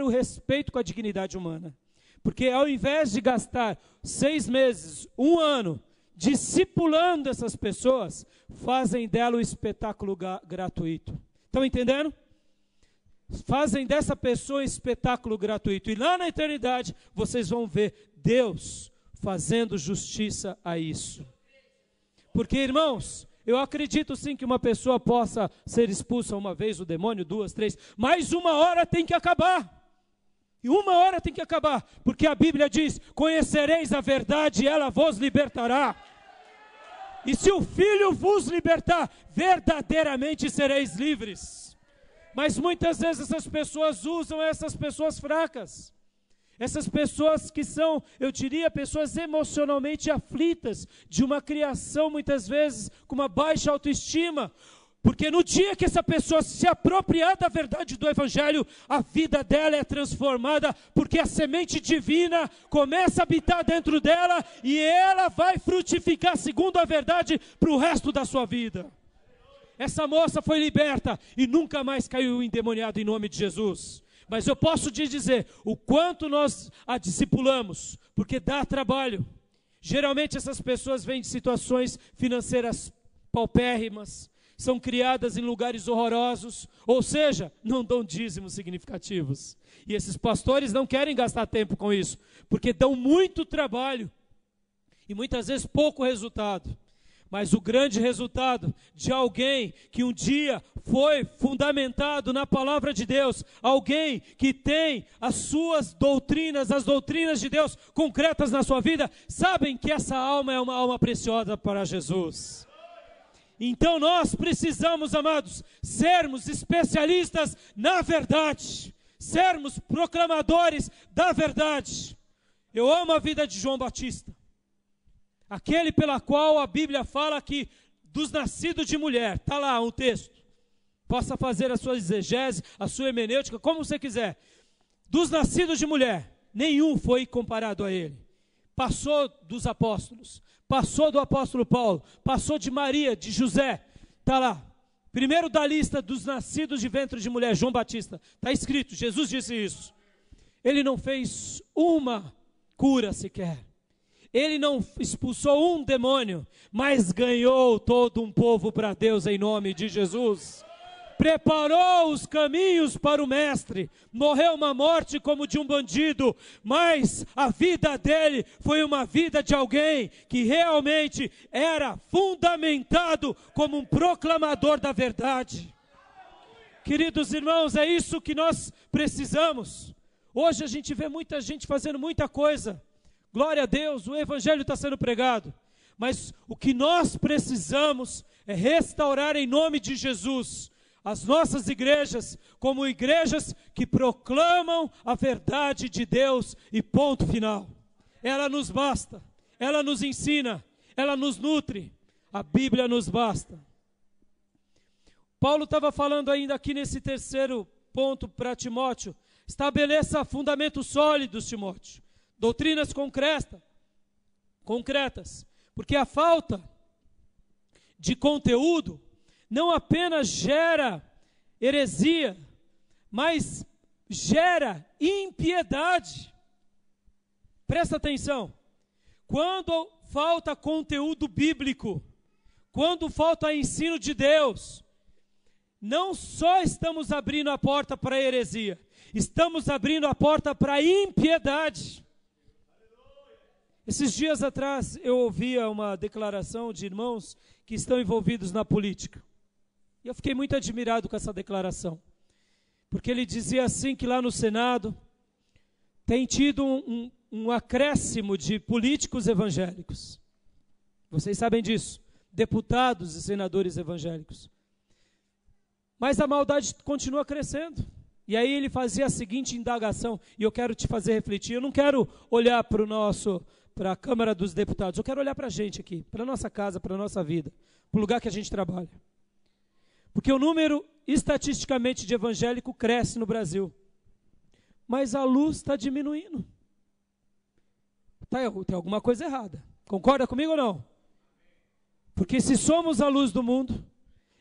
o respeito com a dignidade humana, porque ao invés de gastar 6 meses, 1 ano, discipulando essas pessoas, fazem dela um espetáculo gratuito. Estão entendendo? Fazem dessa pessoa um espetáculo gratuito. E lá na eternidade, vocês vão ver Deus fazendo justiça a isso. Porque, irmãos, eu acredito sim que uma pessoa possa ser expulsa uma vez, o demônio, 2, 3, mas uma hora tem que acabar. E uma hora tem que acabar, porque a Bíblia diz: conhecereis a verdade e ela vos libertará. E se o Filho vos libertar, verdadeiramente sereis livres. Mas muitas vezes essas pessoas usam essas pessoas fracas. Essas pessoas que são, eu diria, pessoas emocionalmente aflitas, de uma criação muitas vezes com uma baixa autoestima, porque no dia que essa pessoa se apropriar da verdade do Evangelho, a vida dela é transformada, porque a semente divina começa a habitar dentro dela e ela vai frutificar segundo a verdade para o resto da sua vida. Essa moça foi liberta e nunca mais caiu endemoniado em nome de Jesus. Mas eu posso te dizer o quanto nós a discipulamos, porque dá trabalho. Geralmente essas pessoas vêm de situações financeiras paupérrimas, são criadas em lugares horrorosos, ou seja, não dão dízimos significativos. E esses pastores não querem gastar tempo com isso, porque dão muito trabalho e muitas vezes pouco resultado. Mas o grande resultado de alguém que um dia foi fundamentado na palavra de Deus, alguém que tem as suas doutrinas, as doutrinas de Deus concretas na sua vida, sabem que essa alma é uma alma preciosa para Jesus. Então nós precisamos, amados, sermos especialistas na verdade, sermos proclamadores da verdade. Eu amo a vida de João Batista, aquele pela qual a Bíblia fala que dos nascidos de mulher, está lá um texto, possa fazer a sua exegese, a sua hermenêutica, como você quiser. Dos nascidos de mulher, nenhum foi comparado a ele. Passou dos apóstolos, passou do apóstolo Paulo, passou de Maria, de José, está lá. Primeiro da lista dos nascidos de ventre de mulher, João Batista, está escrito, Jesus disse isso. Ele não fez uma cura sequer. Ele não expulsou um demônio, mas ganhou todo um povo para Deus em nome de Jesus. Preparou os caminhos para o mestre, morreu uma morte como de um bandido, mas a vida dele foi uma vida de alguém que realmente era fundamentado como um proclamador da verdade. Queridos irmãos, é isso que nós precisamos. Hoje a gente vê muita gente fazendo muita coisa, glória a Deus, o Evangelho está sendo pregado, mas o que nós precisamos é restaurar em nome de Jesus as nossas igrejas como igrejas que proclamam a verdade de Deus e ponto final. Ela nos basta, ela nos ensina, ela nos nutre, a Bíblia nos basta. Paulo estava falando ainda aqui nesse terceiro ponto para Timóteo, estabeleça fundamentos sólidos, Timóteo, doutrinas concretas, porque a falta de conteúdo não apenas gera heresia, mas gera impiedade. Presta atenção, quando falta conteúdo bíblico, quando falta ensino de Deus, não só estamos abrindo a porta para a heresia, estamos abrindo a porta para a impiedade. Esses dias atrás eu ouvia uma declaração de irmãos que estão envolvidos na política. E eu fiquei muito admirado com essa declaração. Porque ele dizia assim que lá no Senado tem tido um acréscimo de políticos evangélicos. Vocês sabem disso. Deputados e senadores evangélicos. Mas a maldade continua crescendo. E aí ele fazia a seguinte indagação, e eu quero te fazer refletir. Eu não quero olhar para a Câmara dos Deputados, eu quero olhar para a gente aqui, para a nossa casa, para a nossa vida, para o lugar que a gente trabalha. Porque o número, estatisticamente, de evangélico cresce no Brasil. Mas a luz está diminuindo. Tem alguma coisa errada. Concorda comigo ou não? Porque se somos a luz do mundo,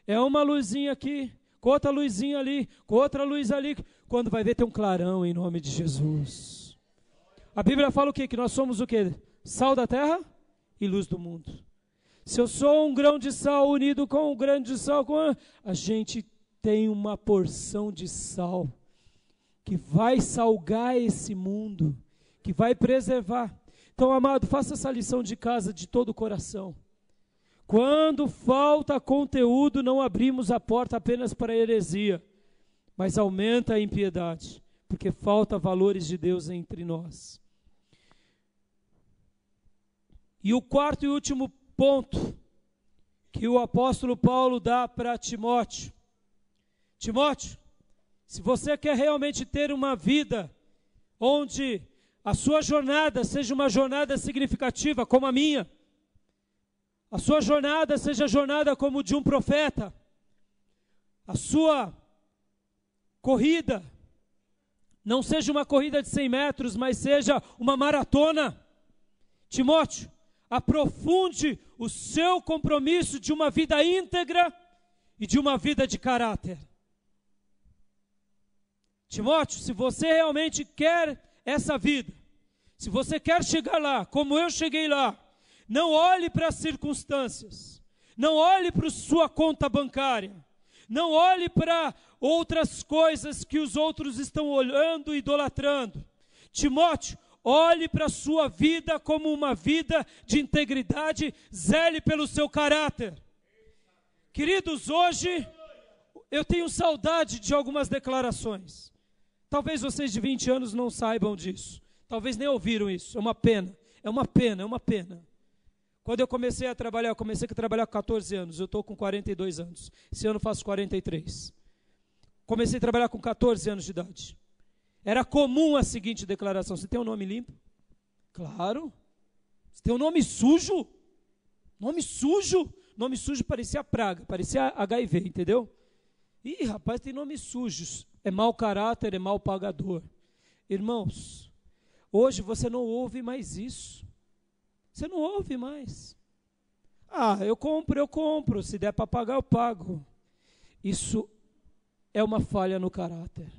é uma luzinha aqui, com outra luzinha ali, com outra luz ali, quando vai ver tem um clarão em nome de Jesus. A Bíblia fala o quê? Que nós somos o quê? Sal da terra e luz do mundo. Se eu sou um grão de sal unido com um grão de sal, a gente tem uma porção de sal que vai salgar esse mundo, que vai preservar. Então, amado, faça essa lição de casa de todo o coração. Quando falta conteúdo, não abrimos a porta apenas para a heresia, mas aumenta a impiedade, porque falta valores de Deus entre nós. E o quarto e último ponto que o apóstolo Paulo dá para Timóteo. Timóteo, se você quer realmente ter uma vida onde a sua jornada seja uma jornada significativa, como a minha. A sua jornada seja a jornada como de um profeta. A sua corrida não seja uma corrida de 100 metros, mas seja uma maratona. Timóteo, aprofunde o seu compromisso de uma vida íntegra e de uma vida de caráter. Timóteo, se você realmente quer essa vida, se você quer chegar lá, como eu cheguei lá, não olhe para as circunstâncias, não olhe para a sua conta bancária, não olhe para outras coisas que os outros estão olhando e idolatrando. Timóteo, olhe para a sua vida como uma vida de integridade, zele pelo seu caráter. Queridos, hoje eu tenho saudade de algumas declarações. Talvez vocês de 20 anos não saibam disso. Talvez nem ouviram isso. É uma pena, é uma pena, é uma pena. Quando eu comecei a trabalhar com 14 anos. Eu estou com 42 anos. Esse ano eu faço 43. Comecei a trabalhar com 14 anos de idade. Era comum a seguinte declaração: você tem um nome limpo? Claro. Você tem um nome sujo? Nome sujo? Nome sujo parecia praga, parecia HIV, entendeu? Ih, rapaz, tem nomes sujos. É mau caráter, é mau pagador. Irmãos, hoje você não ouve mais isso. Você não ouve mais. Ah, eu compro. Se der para pagar, eu pago. Isso é uma falha no caráter.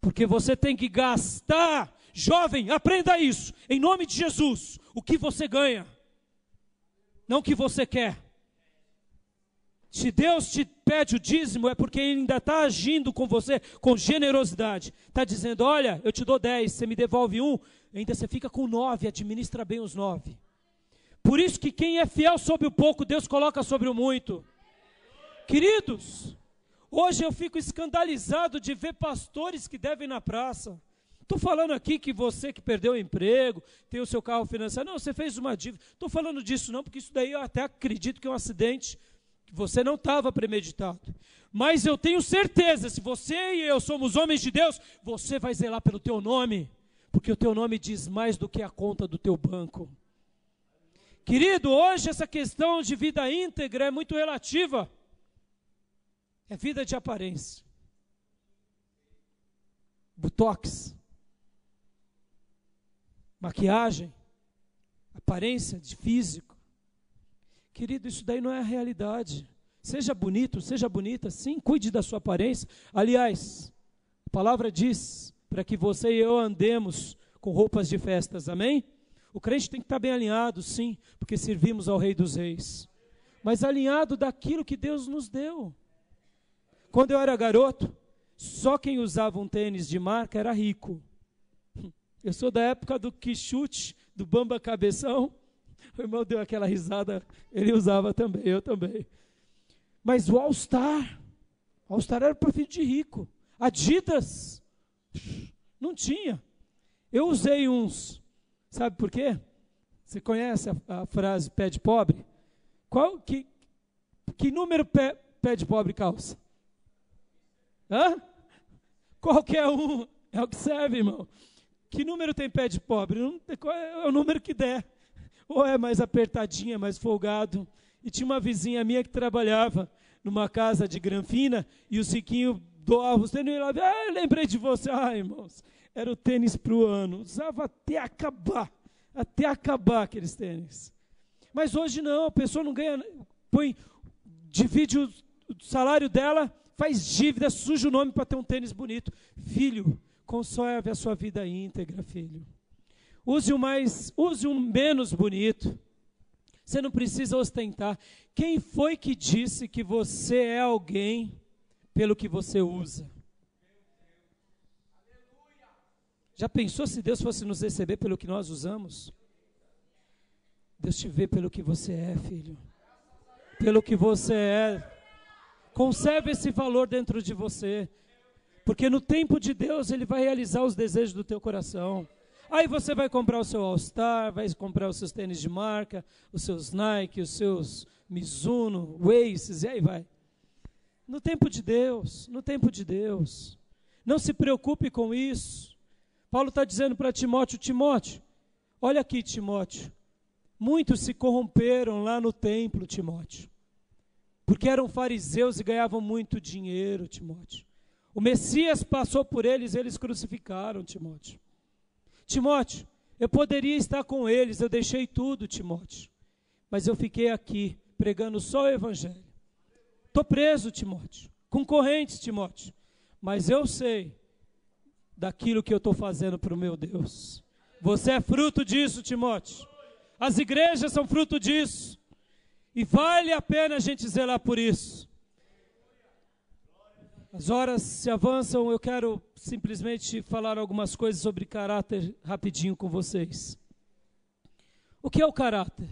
Porque você tem que gastar. Jovem, aprenda isso. Em nome de Jesus. O que você ganha. Não o que você quer. Se Deus te pede o dízimo, é porque Ele ainda está agindo com você com generosidade. Está dizendo, olha, eu te dou 10, você me devolve 1, ainda você fica com 9, administra bem os 9. Por isso que quem é fiel sobre o pouco, Deus coloca sobre o muito. Queridos, hoje eu fico escandalizado de ver pastores que devem na praça. Estou falando aqui que você que perdeu o emprego, tem o seu carro financiado, não, você fez uma dívida. Estou falando disso não, porque isso daí eu até acredito que é um acidente. Você não estava premeditado. Mas eu tenho certeza, se você e eu somos homens de Deus, você vai zelar pelo teu nome, porque o teu nome diz mais do que a conta do teu banco. Querido, hoje essa questão de vida íntegra é muito relativa. É vida de aparência. Botox. Maquiagem. Aparência de físico. Querido, isso daí não é a realidade. Seja bonito, seja bonita, sim, cuide da sua aparência. Aliás, a palavra diz para que você e eu andemos com roupas de festas, amém? O crente tem que estar bem alinhado, sim, porque servimos ao Rei dos Reis. Mas alinhado daquilo que Deus nos deu. Quando eu era garoto, só quem usava um tênis de marca era rico. Eu sou da época do Quixute, do Bamba Cabeção. O irmão deu aquela risada, ele usava também, eu também. Mas o All Star era para filho de rico. Adidas, não tinha. Eu usei uns, sabe por quê? Você conhece a frase pé de pobre? Que número pé de pobre calça? Hã? Qualquer um, é o que serve, irmão. Que número tem pé de pobre? Qual é o número que der. Ou é mais apertadinha, mais folgado. E tinha uma vizinha minha que trabalhava numa casa de granfina, e o Siquinho doava os tênis, e ela, eu lembrei de você. Irmãos, era o tênis para o ano, usava até acabar aqueles tênis. Mas hoje não, a pessoa não ganha, divide o salário dela, faz dívida, suja o nome para ter um tênis bonito. Filho, conserve a sua vida íntegra, filho. Use o menos bonito. Você não precisa ostentar. Quem foi que disse que você é alguém pelo que você usa? Já pensou se Deus fosse nos receber pelo que nós usamos? Deus te vê pelo que você é, filho. Pelo que você é. Conserve esse valor dentro de você. Porque no tempo de Deus, Ele vai realizar os desejos do teu coração. Aí você vai comprar o seu All Star, vai comprar os seus tênis de marca, os seus Nike, os seus Mizuno, Oasis, e aí vai. No tempo de Deus, no tempo de Deus. Não se preocupe com isso, Paulo está dizendo para Timóteo, Timóteo, olha aqui, Timóteo, muitos se corromperam lá no templo, Timóteo, porque eram fariseus e ganhavam muito dinheiro, Timóteo. O Messias passou por eles, eles crucificaram, Timóteo. Timóteo, eu poderia estar com eles, eu deixei tudo, Timóteo, mas eu fiquei aqui, pregando só o Evangelho. Estou preso, Timóteo, com correntes, Timóteo, mas eu sei daquilo que eu estou fazendo para o meu Deus. Você é fruto disso, Timóteo. As igrejas são fruto disso. E vale a pena a gente zelar por isso. As horas se avançam, eu quero simplesmente falar algumas coisas sobre caráter rapidinho com vocês. O que é o caráter?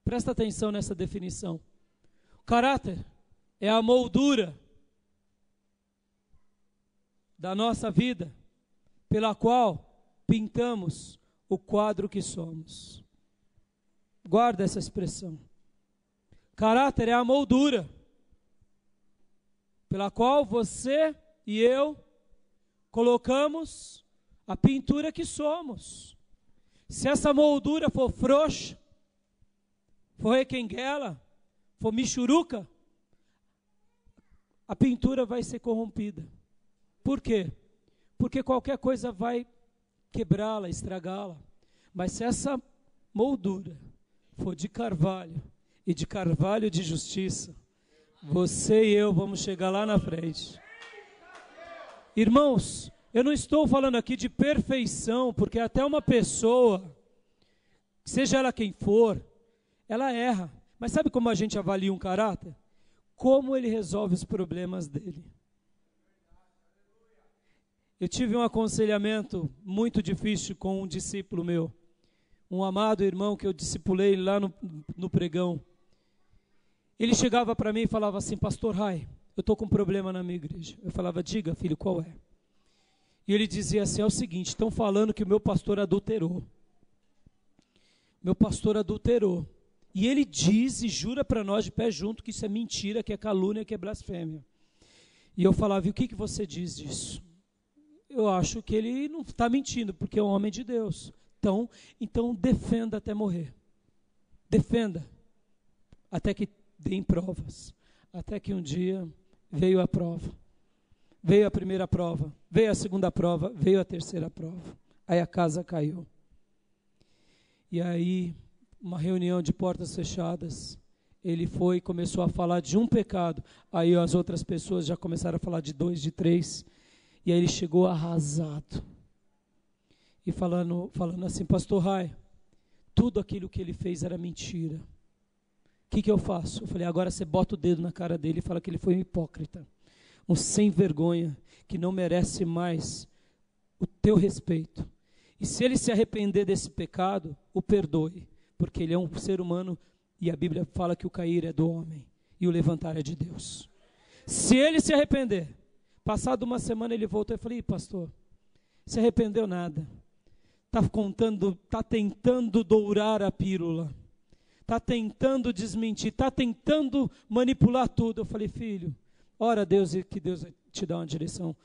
Presta atenção nessa definição. O caráter é a moldura da nossa vida, pela qual pintamos o quadro que somos. Guarda essa expressão. Caráter é a moldura pela qual você e eu colocamos a pintura que somos. Se essa moldura for frouxa, for requenguela, for michuruca, a pintura vai ser corrompida. Por quê? Porque qualquer coisa vai quebrá-la, estragá-la. Mas se essa moldura for de carvalho, e de carvalho de justiça, você e eu vamos chegar lá na frente. Irmãos, eu não estou falando aqui de perfeição, porque até uma pessoa, seja ela quem for, ela erra. Mas sabe como a gente avalia um caráter? Como ele resolve os problemas dele. Eu tive um aconselhamento muito difícil com um discípulo meu, um amado irmão que eu discipulei lá no pregão. Ele chegava para mim e falava assim, pastor Rai, eu estou com um problema na minha igreja. Eu falava, diga filho, qual é? E ele dizia assim, é o seguinte, estão falando que o meu pastor adulterou. Meu pastor adulterou. E ele diz e jura para nós de pé junto que isso é mentira, que é calúnia, que é blasfêmia. E eu falava, e o que você diz disso? Eu acho que ele não está mentindo, porque é um homem de Deus. Então defenda até morrer. Defenda. Até que deem provas. Até que um dia veio a prova. Veio a primeira prova. Veio a segunda prova. Veio a terceira prova. Aí a casa caiu. E aí, uma reunião de portas fechadas, ele foi e começou a falar de um pecado. Aí as outras pessoas já começaram a falar de 2, de 3. E aí ele chegou arrasado. E falando assim, pastor Rai, tudo aquilo que ele fez era mentira. O que eu faço? Eu falei, agora você bota o dedo na cara dele e fala que ele foi um hipócrita. Um sem vergonha, que não merece mais o teu respeito. E se ele se arrepender desse pecado, o perdoe. Porque ele é um ser humano e a Bíblia fala que o cair é do homem e o levantar é de Deus. Se ele se arrepender, passado uma semana ele voltou e falei, pastor, se arrependeu nada. Está tentando dourar a pílula. Está tentando desmentir, está tentando manipular tudo. Eu falei, filho, ora a Deus e que Deus vai te dar uma direção.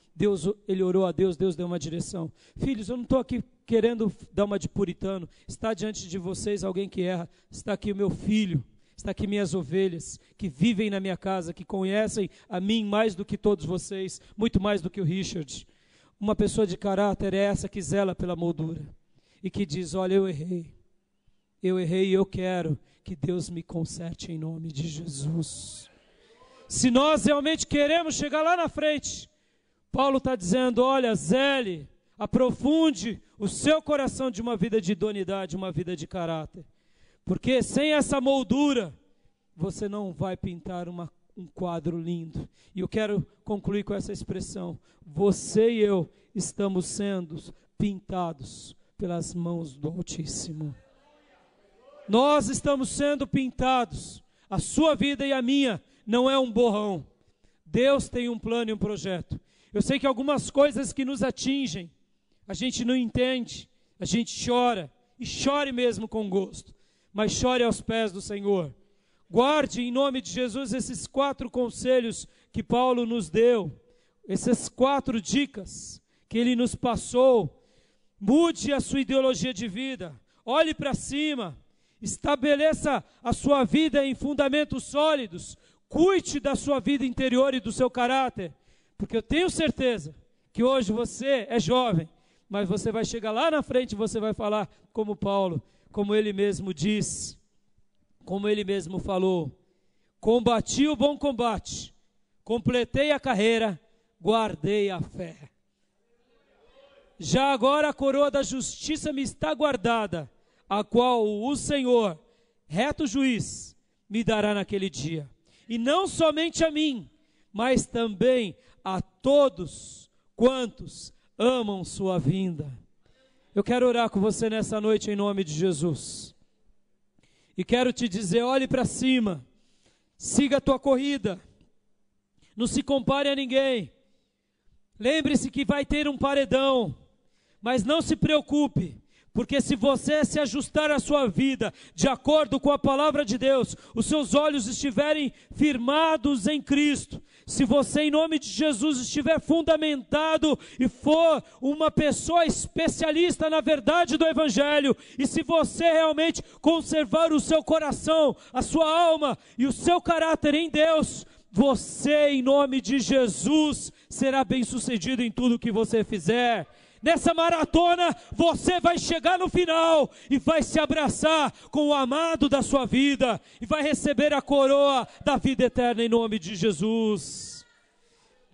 Ele orou a Deus, Deus deu uma direção. Filhos, eu não estou aqui querendo dar uma de puritano. Está diante de vocês alguém que erra. Está aqui o meu filho, está aqui minhas ovelhas, que vivem na minha casa, que conhecem a mim mais do que todos vocês, muito mais do que o Richard. Uma pessoa de caráter é essa que zela pela moldura e que diz, olha, eu errei e eu quero que Deus me conserte em nome de Jesus. Se nós realmente queremos chegar lá na frente, Paulo está dizendo, olha, zele, aprofunde o seu coração de uma vida de idoneidade, uma vida de caráter. Porque sem essa moldura, você não vai pintar um quadro lindo. E eu quero concluir com essa expressão, você e eu estamos sendo pintados pelas mãos do Altíssimo. Nós estamos sendo pintados, a sua vida e a minha não é um borrão. Deus tem um plano e um projeto. Eu sei que algumas coisas que nos atingem, a gente não entende, a gente chora, e chore mesmo com gosto, mas chore aos pés do Senhor. Guarde em nome de Jesus esses 4 conselhos que Paulo nos deu, essas 4 dicas que ele nos passou, Mude a sua ideologia de vida. Olhe para cima. Estabeleça a sua vida em fundamentos sólidos. Cuide da sua vida interior e do seu caráter. Porque eu tenho certeza que hoje você é jovem, mas você vai chegar lá na frente e você vai falar como Paulo, como ele mesmo disse, como ele mesmo falou: combati o bom combate, completei a carreira, guardei a fé. Já agora a coroa da justiça me está guardada, a qual o Senhor, reto juiz, me dará naquele dia. E não somente a mim, mas também a todos quantos amam sua vinda. Eu quero orar com você nessa noite em nome de Jesus. E quero te dizer, olhe para cima, siga a tua corrida, não se compare a ninguém. Lembre-se que vai ter um paredão, mas não se preocupe, porque se você se ajustar a sua vida de acordo com a palavra de Deus, os seus olhos estiverem firmados em Cristo, se você em nome de Jesus estiver fundamentado e for uma pessoa especialista na verdade do Evangelho, e se você realmente conservar o seu coração, a sua alma e o seu caráter em Deus, você em nome de Jesus será bem-sucedido em tudo que você fizer. Nessa maratona, você vai chegar no final e vai se abraçar com o amado da sua vida e vai receber a coroa da vida eterna em nome de Jesus.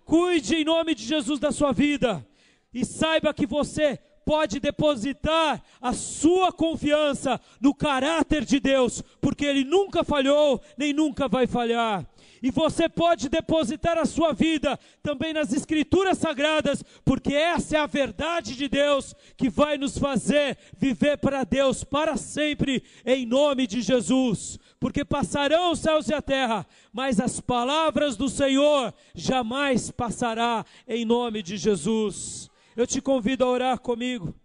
Cuide em nome de Jesus da sua vida e saiba que você pode depositar a sua confiança no caráter de Deus, porque Ele nunca falhou, nem nunca vai falhar. E você pode depositar a sua vida também nas Escrituras Sagradas, porque essa é a verdade de Deus que vai nos fazer viver para Deus para sempre, em nome de Jesus. Porque passarão os céus e a terra, mas as palavras do Senhor jamais passará, em nome de Jesus. Eu te convido a orar comigo.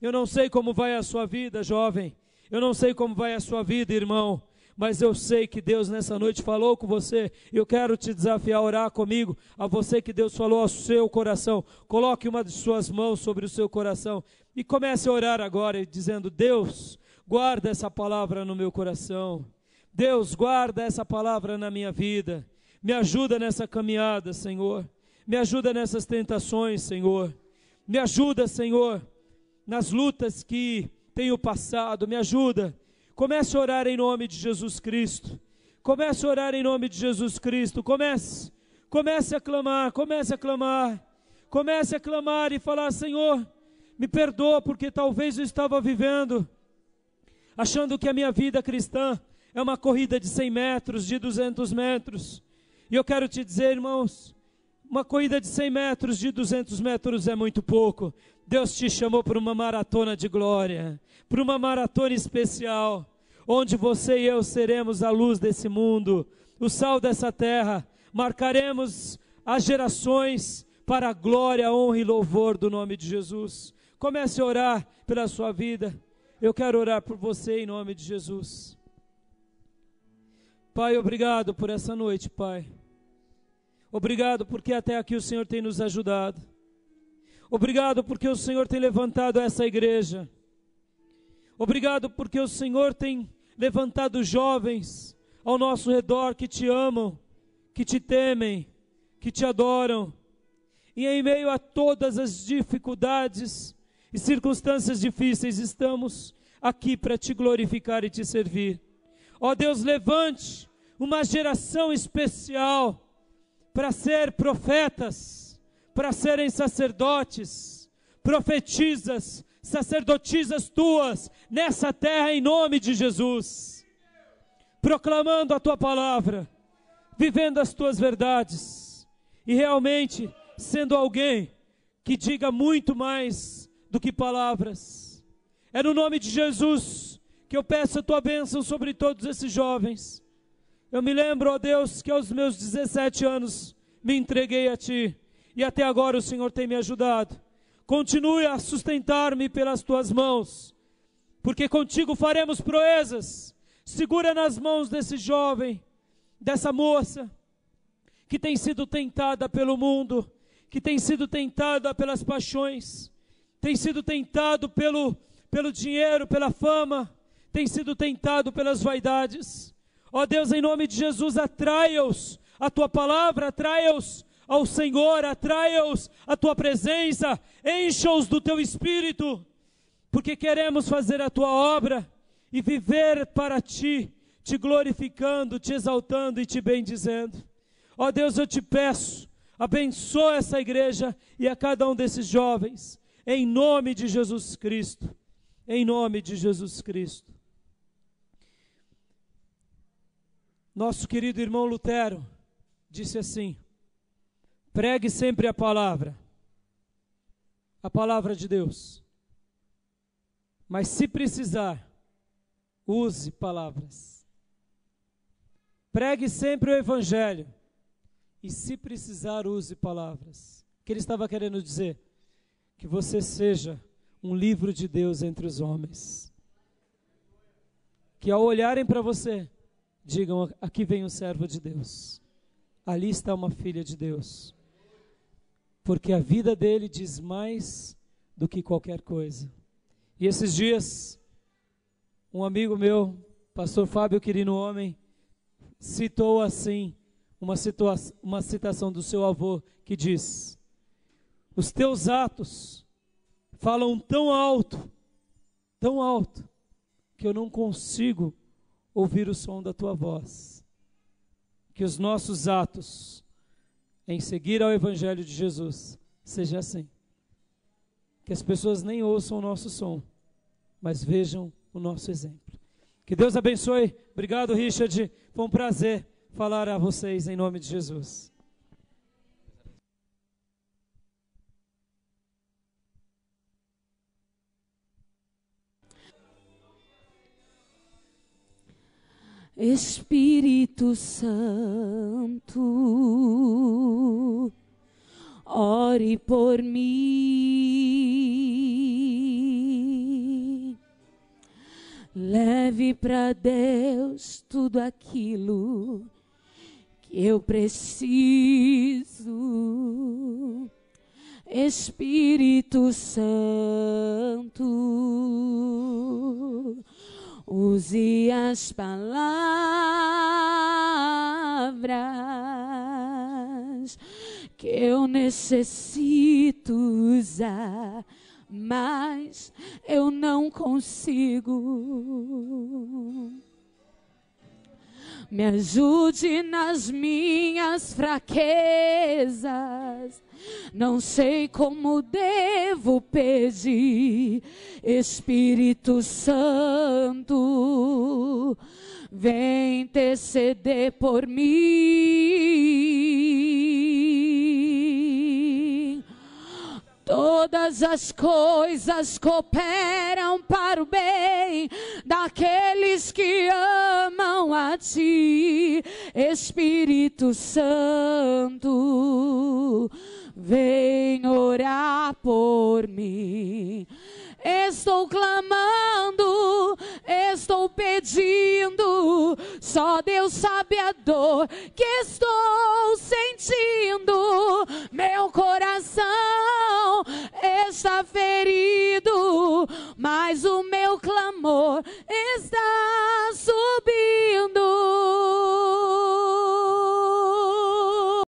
Eu não sei como vai a sua vida, jovem. Eu não sei como vai a sua vida, irmão. Mas eu sei que Deus nessa noite falou com você. Eu quero te desafiar a orar comigo. A você que Deus falou ao seu coração. Coloque uma de suas mãos sobre o seu coração. E comece a orar agora, dizendo: Deus, guarda essa palavra no meu coração. Deus, guarda essa palavra na minha vida. Me ajuda nessa caminhada, Senhor. Me ajuda nessas tentações, Senhor. Me ajuda, Senhor, nas lutas que tenho passado. Me ajuda. Comece a orar em nome de Jesus Cristo. Comece a orar em nome de Jesus Cristo. Comece a clamar, comece a clamar. Comece a clamar e falar: Senhor, me perdoa porque talvez eu estava vivendo achando que a minha vida cristã é uma corrida de 100 metros, de 200 metros. E eu quero te dizer, irmãos, uma corrida de 100 metros, de 200 metros é muito pouco. Deus te chamou para uma maratona de glória, para uma maratona especial, onde você e eu seremos a luz desse mundo, o sal dessa terra, marcaremos as gerações para a glória, honra e louvor do nome de Jesus. Comece a orar pela sua vida. Eu quero orar por você em nome de Jesus. Pai, obrigado por essa noite, Pai. Obrigado porque até aqui o Senhor tem nos ajudado. Obrigado porque o Senhor tem levantado essa igreja. Obrigado porque o Senhor tem levantado jovens ao nosso redor que te amam, que te temem, que te adoram. E em meio a todas as dificuldades e circunstâncias difíceis, estamos aqui para te glorificar e te servir. Ó Deus, levante uma geração especial para ser profetas, para serem sacerdotes, profetisas, sacerdotisas tuas, nessa terra em nome de Jesus, proclamando a tua palavra, vivendo as tuas verdades, e realmente sendo alguém que diga muito mais do que palavras. É no nome de Jesus que eu peço a tua bênção sobre todos esses jovens. Eu me lembro, ó Deus, que aos meus 17 anos me entreguei a ti, e até agora o Senhor tem me ajudado. Continue a sustentar-me pelas tuas mãos, porque contigo faremos proezas. Segura nas mãos desse jovem, dessa moça, que tem sido tentada pelo mundo, que tem sido tentada pelas paixões, tem sido tentado pelo dinheiro, pela fama, tem sido tentado pelas vaidades. Ó Deus, em nome de Jesus, atrai-os à tua palavra, atrai-os ao Senhor, atrai-os à tua presença, encha-os do teu Espírito, porque queremos fazer a tua obra e viver para ti, te glorificando, te exaltando e te bendizendo. Ó Deus, eu te peço, abençoa essa igreja e a cada um desses jovens, em nome de Jesus Cristo, em nome de Jesus Cristo. Nosso querido irmão Lutero disse assim: pregue sempre a palavra de Deus, mas se precisar, use palavras. Pregue sempre o Evangelho, e se precisar, use palavras. O que ele estava querendo dizer? Que você seja um livro de Deus entre os homens, que ao olharem para você, digam: aqui vem um servo de Deus, ali está uma filha de Deus, porque a vida dele diz mais do que qualquer coisa. E esses dias, um amigo meu, pastor Fábio Quirino Homem, citou assim, uma citação do seu avô, que diz: os teus atos falam tão alto, que eu não consigo ouvir o som da tua voz. Que os nossos atos em seguir ao Evangelho de Jesus seja assim. Que as pessoas nem ouçam o nosso som, mas vejam o nosso exemplo. Que Deus abençoe. Obrigado, Richard. Foi um prazer falar a vocês em nome de Jesus. Espírito Santo, ore por mim. Leve para Deus tudo aquilo que eu preciso. Espírito Santo, use as palavras que eu necessito usar, mas eu não consigo. Me ajude nas minhas fraquezas, não sei como devo pedir. Espírito Santo, vem interceder por mim. Todas as coisas cooperam para o bem daqueles que amam a ti. Espírito Santo, vem orar por mim. Estou clamando, estou pedindo, só Deus sabe a dor que estou sentindo. Meu coração está ferido, mas o meu clamor está